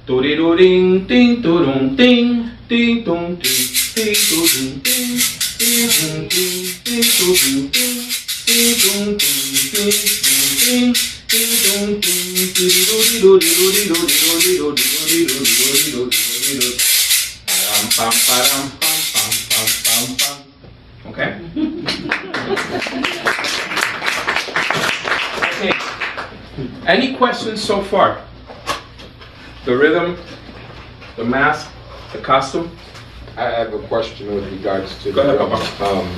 [SPEAKER 2] Turiruring, ting, turum, ting, ting, tum, ting, ting, turum, ting, ting, tum, ting, ting, turum, ting, ting, tum, ting, ting, ting, ting, tum, ting, tirirurirurirurirurirurirurirurirurirurirurirurirurirurir. Param, pam, param, pam, pam, pam, pam, pam. Okay? Okay. Any questions so far? The rhythm, the mask, the costume?
[SPEAKER 19] I have a question with regards to
[SPEAKER 2] Go
[SPEAKER 19] the
[SPEAKER 2] ahead,
[SPEAKER 19] drums.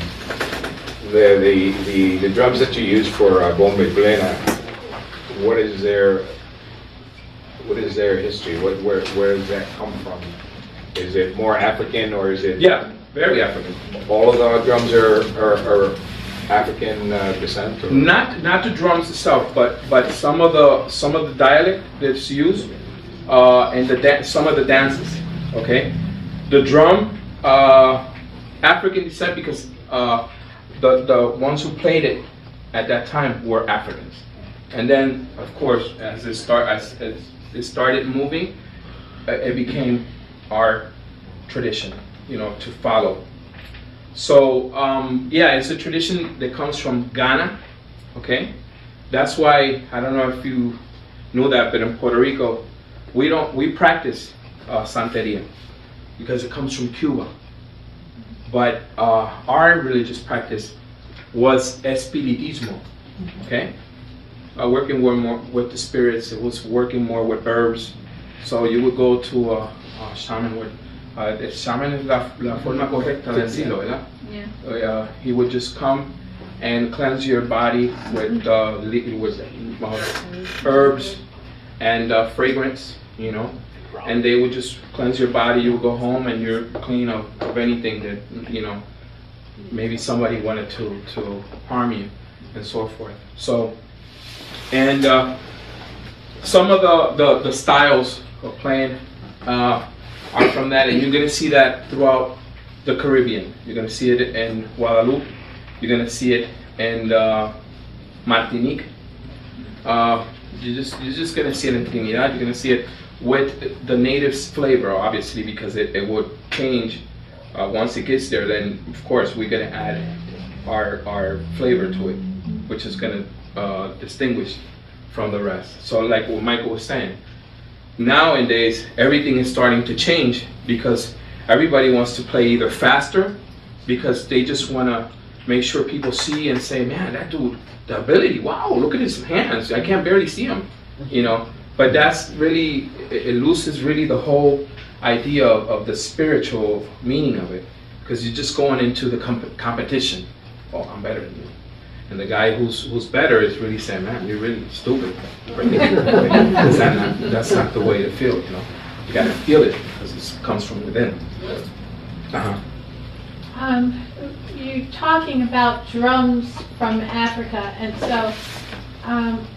[SPEAKER 19] The drums that you use for Bombe Plena, what is their history? Where does that come from? Is it more African or is it?
[SPEAKER 2] Yeah, very African.
[SPEAKER 19] All of the drums are African descent? Or?
[SPEAKER 2] Not the drums itself, but some of the dialect that's used, and some of the dances. Okay, the drum, African descent because the ones who played it at that time were Africans, and then of course as it started moving, it became our tradition, you know, to follow. So yeah, it's a tradition that comes from Ghana. Okay, that's why I don't know if you know that, but in Puerto Rico, we practice Santeria because it comes from Cuba. But our religious practice was espiritismo. Okay, working more with the spirits. It was working more with herbs. So you would go to a shaman with. El shaman es la forma correcta de decirlo, ¿verdad? Yeah. He would just come and cleanse your body with herbs and fragrance, you know, and they would just cleanse your body. You would go home and you're clean of anything that, you know, maybe somebody wanted to harm you and so forth. So, and some of the styles of playing are from that, and you're going to see that throughout the Caribbean. You're going to see it in Guadeloupe. You're going to see it in Martinique. You're just going to see it in Trinidad. You're going to see it with the native's flavor, obviously, because it would change once it gets there. Then, of course, we're going to add our flavor to it, which is going to distinguish from the rest. So, like what Michael was saying, nowadays everything is starting to change because everybody wants to play either faster because they just want to make sure people see and say, man, that dude, the ability, wow, look at his hands, I can't barely see him, you know. But that's really, it loses really the whole idea of the spiritual meaning of it, because you're just going into the competition. Oh, I'm better than you. And the guy who's better is really saying, man, you're really stupid. That's not the way to feel, you know. You gotta feel it because it comes from within.
[SPEAKER 20] You're talking about drums from Africa, and so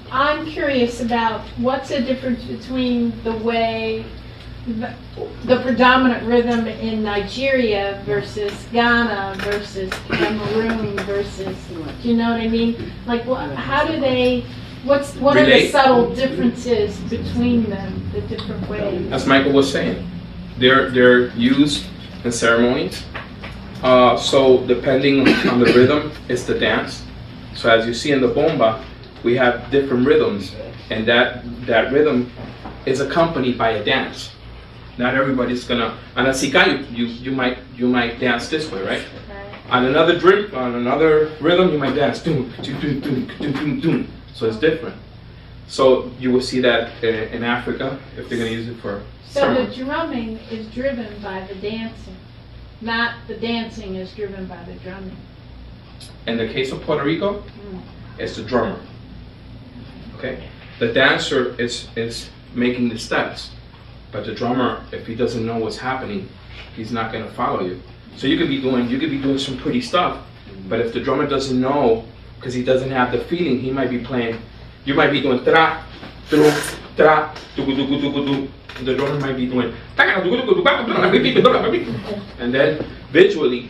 [SPEAKER 20] I'm curious about what's the difference between the way the predominant rhythm in Nigeria versus Ghana versus Cameroon versus, do you know what I mean? Like, how do they, what are the subtle differences between them, the different ways?
[SPEAKER 2] As Michael was saying, they're used in ceremonies. So depending on the rhythm, it's the dance. So as you see in the bomba, we have different rhythms, and that rhythm is accompanied by a dance. Not everybody's gonna, on a sika, you might dance this way, right? On another rhythm, you might dance doom, doom, doom, doom, doom, doom, doom. So it's different. So you will see that in Africa if they're gonna use it for
[SPEAKER 20] So
[SPEAKER 2] ceremony.
[SPEAKER 20] the drumming is driven by the dancing, not the dancing is driven by the drumming.
[SPEAKER 2] In the case of Puerto Rico, it's the drummer. Okay, the dancer is making the steps, but the drummer, if he doesn't know what's happening, he's not gonna follow you. So you could be doing some pretty stuff, but if the drummer doesn't know, because he doesn't have the feeling, he might be playing. You might be doing tra, tru, tra, dugu dugu dugu du. The drummer might be doing, and then visually,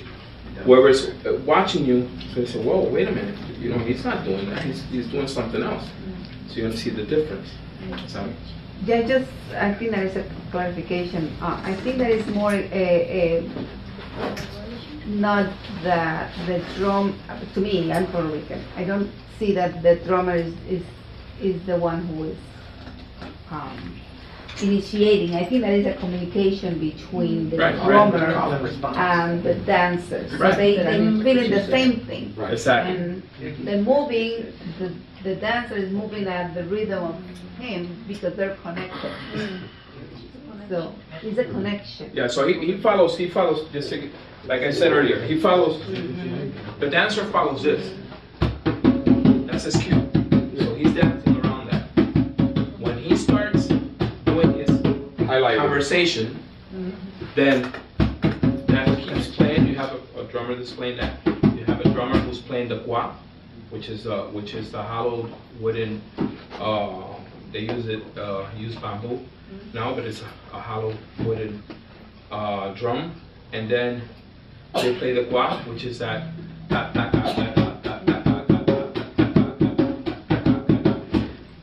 [SPEAKER 2] whoever's watching you, so they say, "Whoa, wait a minute! You know, he's not doing that. He's doing something else." So you're gonna see the difference. So,
[SPEAKER 21] Yeah, I think there is a clarification. I think there is more not that the drum. To me, I'm Puerto Rican. I don't see that the drummer is the one who is initiating. I think there is a communication between the drummer and the dancers. So they feeling the same thing.
[SPEAKER 2] Right. Exactly.
[SPEAKER 21] And the moving, the dancer is moving at the rhythm of him because they're connected. So it's a connection.
[SPEAKER 2] yeah, so he follows this, like I said earlier, he follows, the dancer follows this. That's his cue. So he's dancing around that. When he starts doing his conversation, then that keeps playing. You have a drummer that's playing that. You have a drummer who's playing the gua, which is the hollowed wooden, they use bamboo now, but it's a hollow wooden drum, and then they play the gua, which is that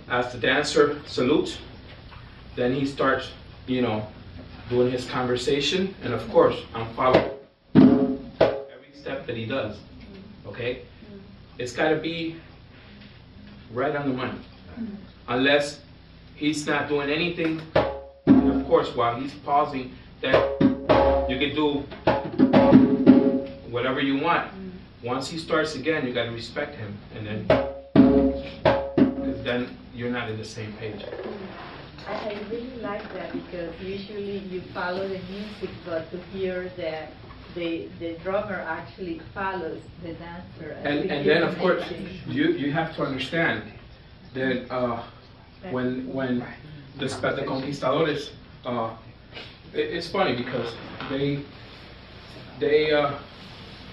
[SPEAKER 2] as the dancer salutes, then he starts, doing his conversation, and of course, I'm following every step that he does. Okay, it's got to be right on the money, unless he's not doing anything. And of course, while he's pausing, then you can do whatever you want. Once he starts again, you got to respect him, and then, because then you're not in the same page.
[SPEAKER 22] I really like that because usually you follow the music, but to hear that the drummer actually follows the dancer.
[SPEAKER 2] And then of course you have to understand that when the conquistadores, it's funny because they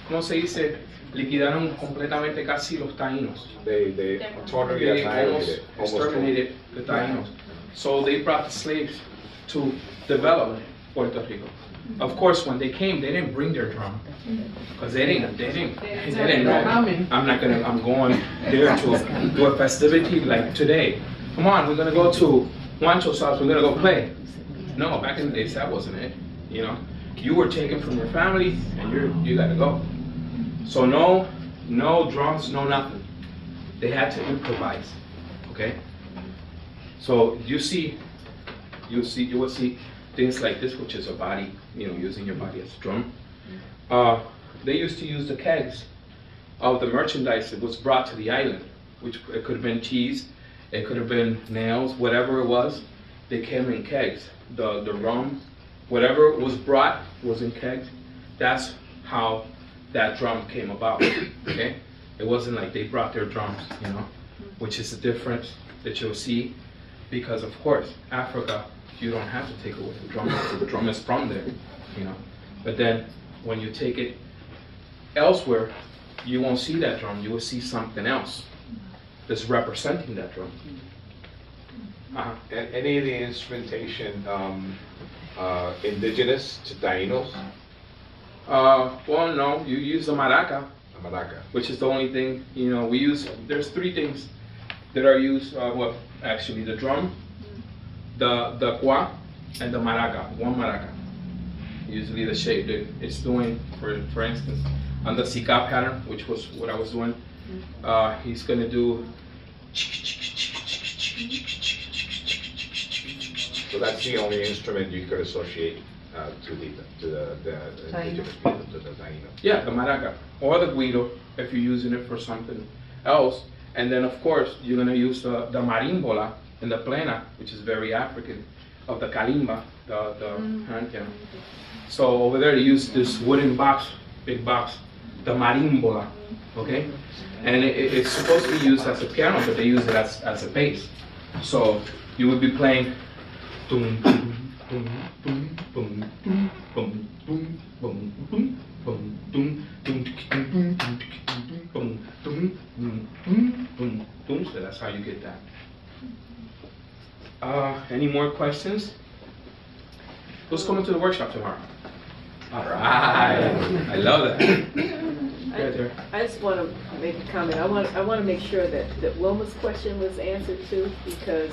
[SPEAKER 2] ¿cómo se dice? Liquidaron completamente casi los taínos.
[SPEAKER 19] They totally
[SPEAKER 2] They
[SPEAKER 19] annihilated,
[SPEAKER 2] almost exterminated the taínos. So they brought the slaves to develop Puerto Rico. Of course, when they came, they didn't bring their drum because they didn't know. I'm going there to do a festivity like today. Come on, we're gonna go to Juancho's house. We're gonna go play. No, back in the days, that wasn't it. You were taken from your family, and you gotta go. So no drums, no nothing. They had to improvise. Okay. So you will see things like this, which is a body, using your body as a drum. They used to use the kegs of the merchandise that was brought to the island, which it could have been cheese, it could have been nails, whatever it was. They came in kegs. The rum, whatever was brought was in kegs. That's how that drum came about. Okay, it wasn't like they brought their drums, which is the difference that you'll see. Because of course, Africa, you don't have to take it with the drum. The drum is from there, But then, when you take it elsewhere, you won't see that drum. You will see something else that's representing that drum.
[SPEAKER 19] And any of the instrumentation indigenous to Taínos?
[SPEAKER 2] Well, no. You use the maraca.
[SPEAKER 19] The maraca.
[SPEAKER 2] Which is the only thing, we use. There's three things that are used. Actually, the drum, the gua, and the maraca. One maraca. Usually the shape that it's doing, for instance, on the sika pattern, which was what I was doing, he's going to do
[SPEAKER 19] So that's the only instrument you could associate to the indigenous people, to the Taino.
[SPEAKER 2] Yeah, the maraca or the guiro if you're using it for something else. And then of course you're gonna use the marimbola and the plena, which is very African, of the kalimba, the hand piano. So over there they use this wooden box, big box, the marimbola, okay? And it's supposed to be used as a piano, but they use it as a bass. So you would be playing boom, boom, boom, boom, boom, boom, boom, boom, boom, boom, boom, boom, boom, boom, boom, boom, boom. So that's how you get that. Any more questions? Who's coming to the workshop tomorrow? All right, I love that.
[SPEAKER 1] I just want to make a comment. I want to make sure that Wilma's question was answered too, because,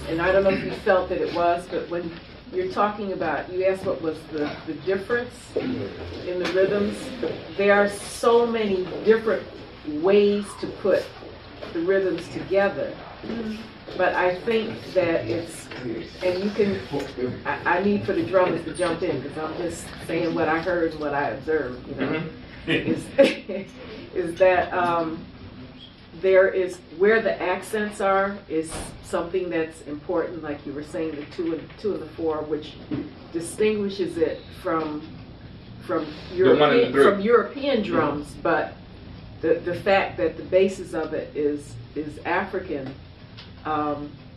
[SPEAKER 1] and I don't know if you felt that it was, but when you're talking about, you asked what was the difference in the rhythms. There are so many different ways to put the rhythms together. But I think that it's, and you can, I need for the drummers to jump in, because I'm just saying what I heard and what I observed, you know, is that there is, where the accents are is something that's important, like you were saying, the two and the four, which distinguishes it from European drums, but the fact that the basis of it is African,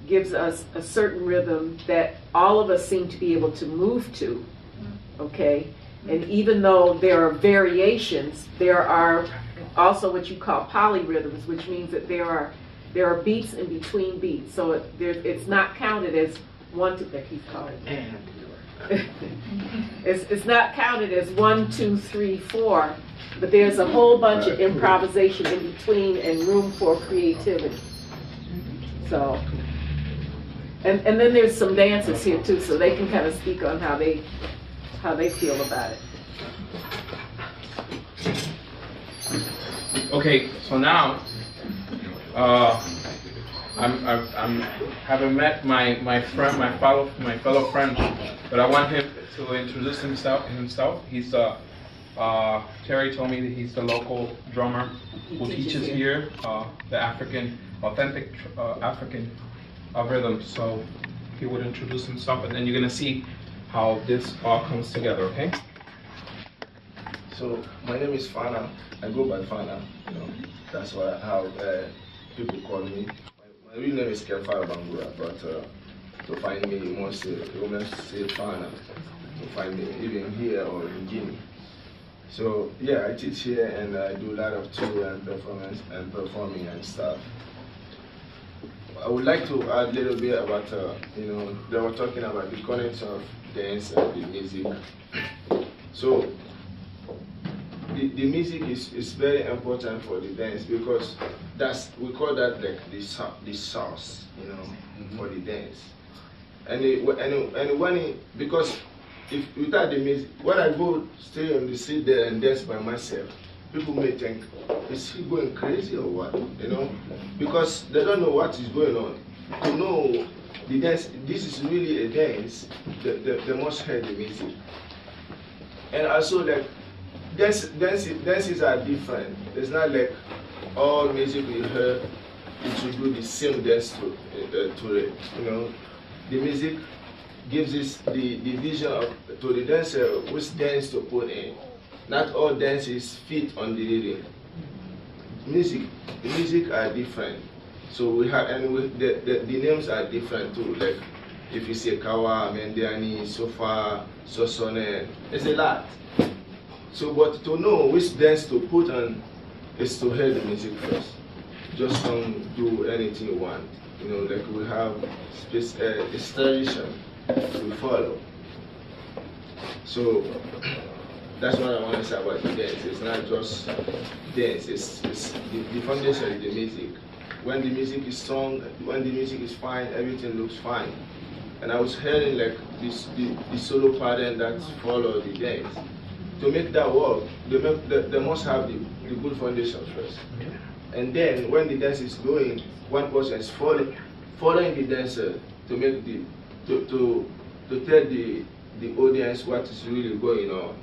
[SPEAKER 1] gives us a certain rhythm that all of us seem to be able to move to, okay? And even though there are variations, there are also what you call polyrhythms, which means that there are beats in between beats. So it's not counted as one, two, that keeps calling. It's not counted as 1, 2, 3, 4, but there's a whole bunch of improvisation in between and room for creativity. So, and then there's some dancers here too, so they can kind of speak on how they feel about it.
[SPEAKER 2] Okay, so now I'm having met my fellow friend, but I want him to introduce himself. He's Terry told me that he's the local drummer who teaches here the authentic African rhythm. So he would introduce himself, and then you're gonna see how this all comes together. Okay?
[SPEAKER 3] So my name is Fana. I go by Fana. You know, that's how people call me. My real name is Kefa Bangura, but to find me, you must say Fana. To find me even here or in Guinea. So yeah, I teach here and I do a lot of tour and performance and performing and stuff. I would like to add a little bit about, you know, they were talking about the connection of dance and the music. So the music is very important for the dance, because we call that like the sauce, you know, for the dance. Because if without the music, when I go stay on the street there and dance by myself, people may think, is he going crazy or what? You know, because they don't know what is going on. To know the dance, this is really a dance, they must hear the music. And also, like, dances are different. It's not like all music we hear, it should do the same dance to it. You know, the music gives us the vision to the dancer which dance to put in. Not all dances fit on the rhythm. The music are different. So we have, and the names are different too. Like if you say Kawa, Mendiani, Sofa, Sosone, it's a lot. So, but to know which dance to put on is to hear the music first. Just don't do anything you want. You know, like we have this tradition we follow. So that's what I want to say about the dance. It's not just dance. It's the foundation is the music. When the music is strong, when the music is fine, everything looks fine. And I was hearing like the solo pattern that follow the dance. To make that work, they must have the good foundation first. And then when the dance is going, one person is following the dancer to make to tell the audience what is really going on,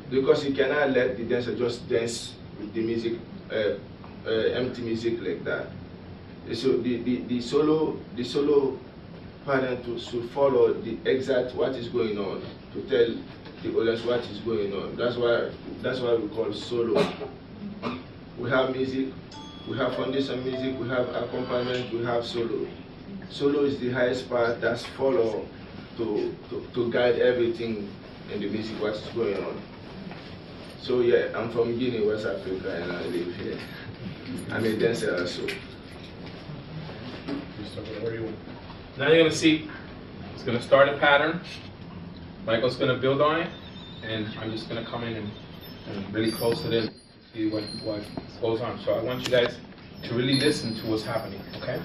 [SPEAKER 3] because you cannot let the dancer just dance with the music, empty music like that. So the solo partner should follow the exact what is going on to tell the audience what is going on. That's why we call solo. We have music, we have foundation music, we have accompaniment, we have solo. Solo is the highest part that's follow to guide everything in the music, what is going on. So yeah, I'm from Guinea, West Africa, and I live here. I'm a dancer also.
[SPEAKER 2] Now you're gonna see, it's gonna start a pattern. Michael's gonna build on it, and I'm just gonna come in and really close it in, see what goes on. So I want you guys to really listen to what's happening, okay?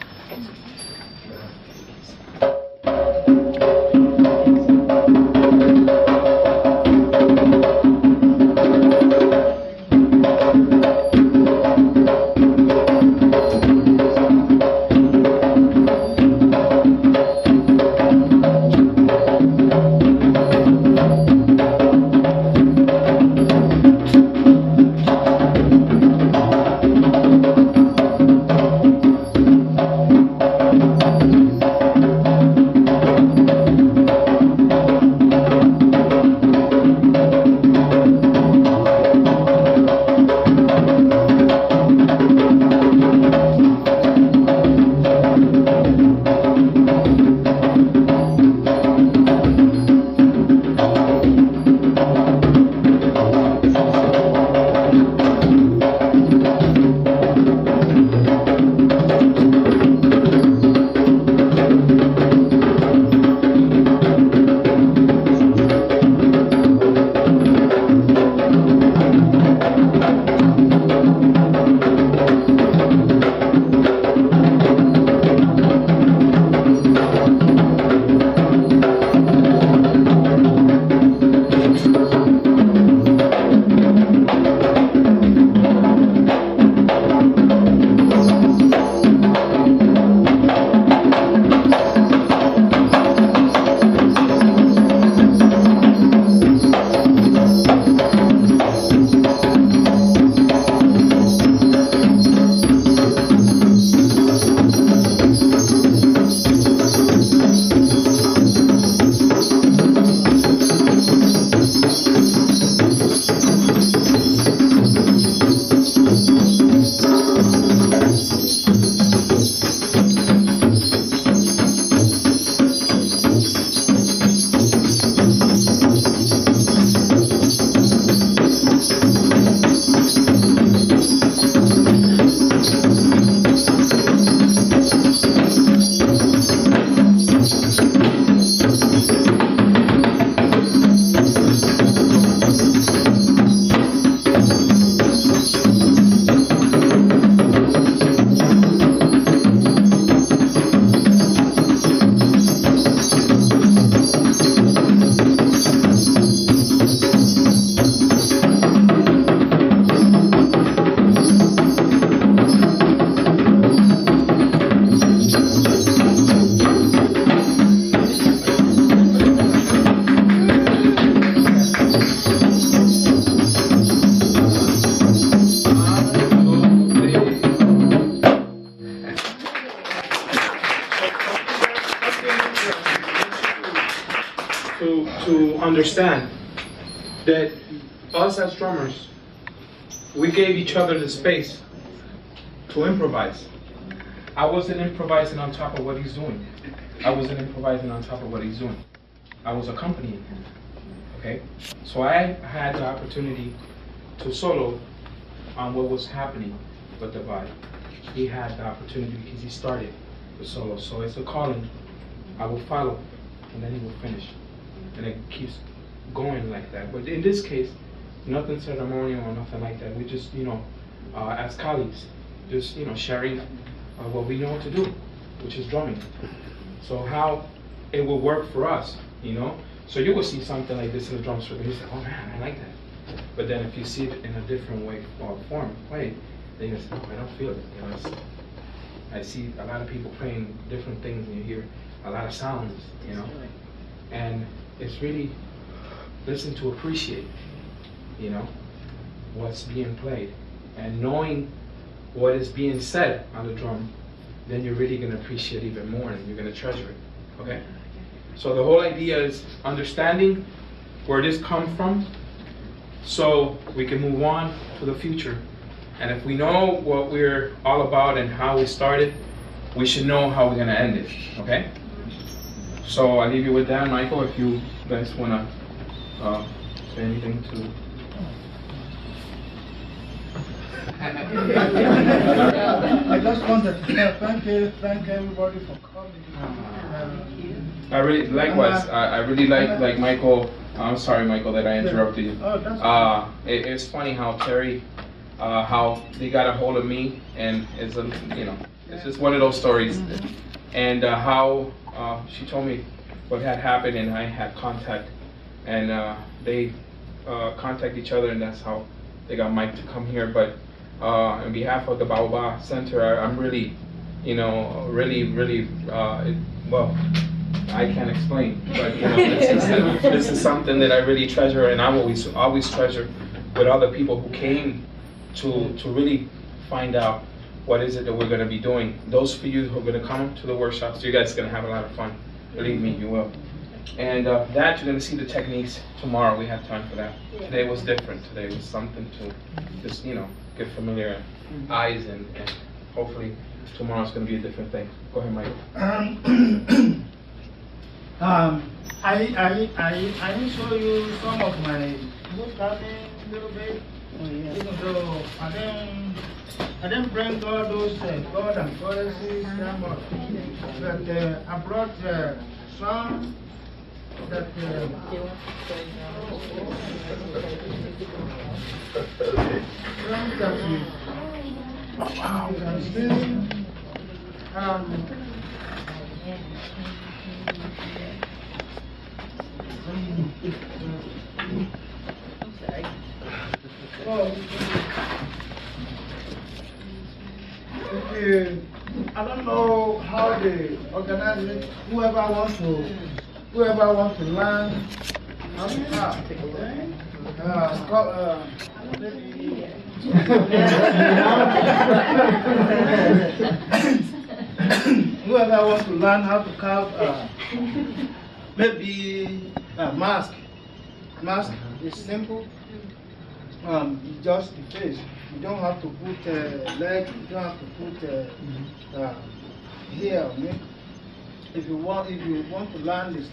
[SPEAKER 2] To understand that us as drummers, we gave each other the space to improvise. I wasn't improvising on top of what he's doing. I wasn't improvising on top of what he's doing. I was accompanying him, okay? So I had the opportunity to solo on what was happening with the vibe. He had the opportunity because he started the solo. So it's a calling. I will follow, and then he will finish. And it keeps going like that. But in this case, nothing ceremonial or nothing like that. We just, as colleagues, just, sharing what we know to do, which is drumming. So how it will work for us, So you will see something like this in the drum circle, and you say, oh man, I like that. But then if you see it in a different way or way, Then you say, oh, I don't feel it. You know, I see a lot of people playing different things, and you hear a lot of sounds, you know, and it's really listen to appreciate, you know, what's being played, and knowing what is being said on the drum, then you're really going to appreciate even more, and you're going to treasure it. Okay. So the whole idea is understanding where this comes from, so we can move on to the future. And if we know what we're all about and how we started, we should know how we're going to end it, okay? So I'll leave you with that, Michael, if you guys want to say anything to...
[SPEAKER 12] I just wanted to thank everybody for coming.
[SPEAKER 2] I really, likewise, I really like Michael, I'm sorry, Michael, that I interrupted you.
[SPEAKER 12] Oh, that's
[SPEAKER 2] it's funny how Terry, how they got a hold of me, and it's it's just one of those stories, and how she told me what had happened, and I had contact, and they contact each other, and that's how they got Mike to come here. But on behalf of the Baobab Center, I'm really, really, well, I can't explain, but this is something that I really treasure, and I always treasure with other people who came to really find out what is it that we're going to be doing. Those of you who are going to come to the workshops, you guys are going to have a lot of fun. Believe me, you will. And that, you're going to see the techniques tomorrow. We have time for that. Today was different. Today was something to just, get familiar eyes, and hopefully tomorrow's going to be a different thing. Go ahead, Michael.
[SPEAKER 12] I will show you some of my wood carving a little bit. Even though I didn't bring all those God and goddesses that much, but I brought some that you can see. I don't know how they organize it. Whoever wants to learn how to carve. Whoever wants to learn how to carve, maybe a mask. Mask is simple. Just the face. You don't have to put leg. You don't have to put hair on it. If you want to learn this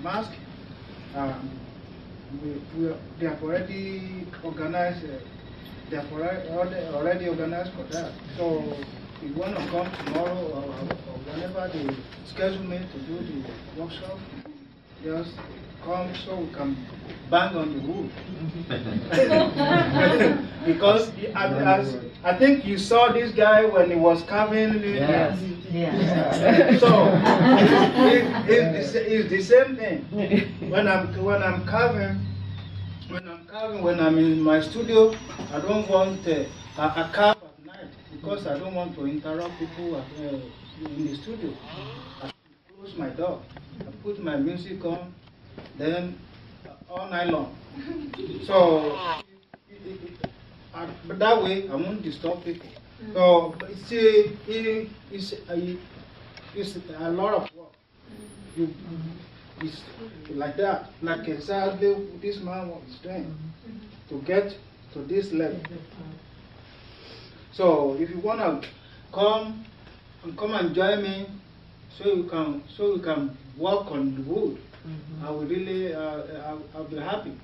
[SPEAKER 12] mask, they have already organized. They have already organized for that. So if you want to come tomorrow or whenever they schedule me to do the workshop, just come so we can bang on the wood. Because I think you saw this guy when he was carving.
[SPEAKER 21] Yes.
[SPEAKER 12] So it's the same thing. When I'm carving, when I'm in my studio, I don't want I carve at night because I don't want to interrupt people in the studio. I close my door. I put my music on, then all night long. So but that way I won't disturb people. So it's a lot of work. It's like that, like exactly this man was doing to get to this level. So if you wanna come and join me, so we can work on the wood, I will really I'll be happy.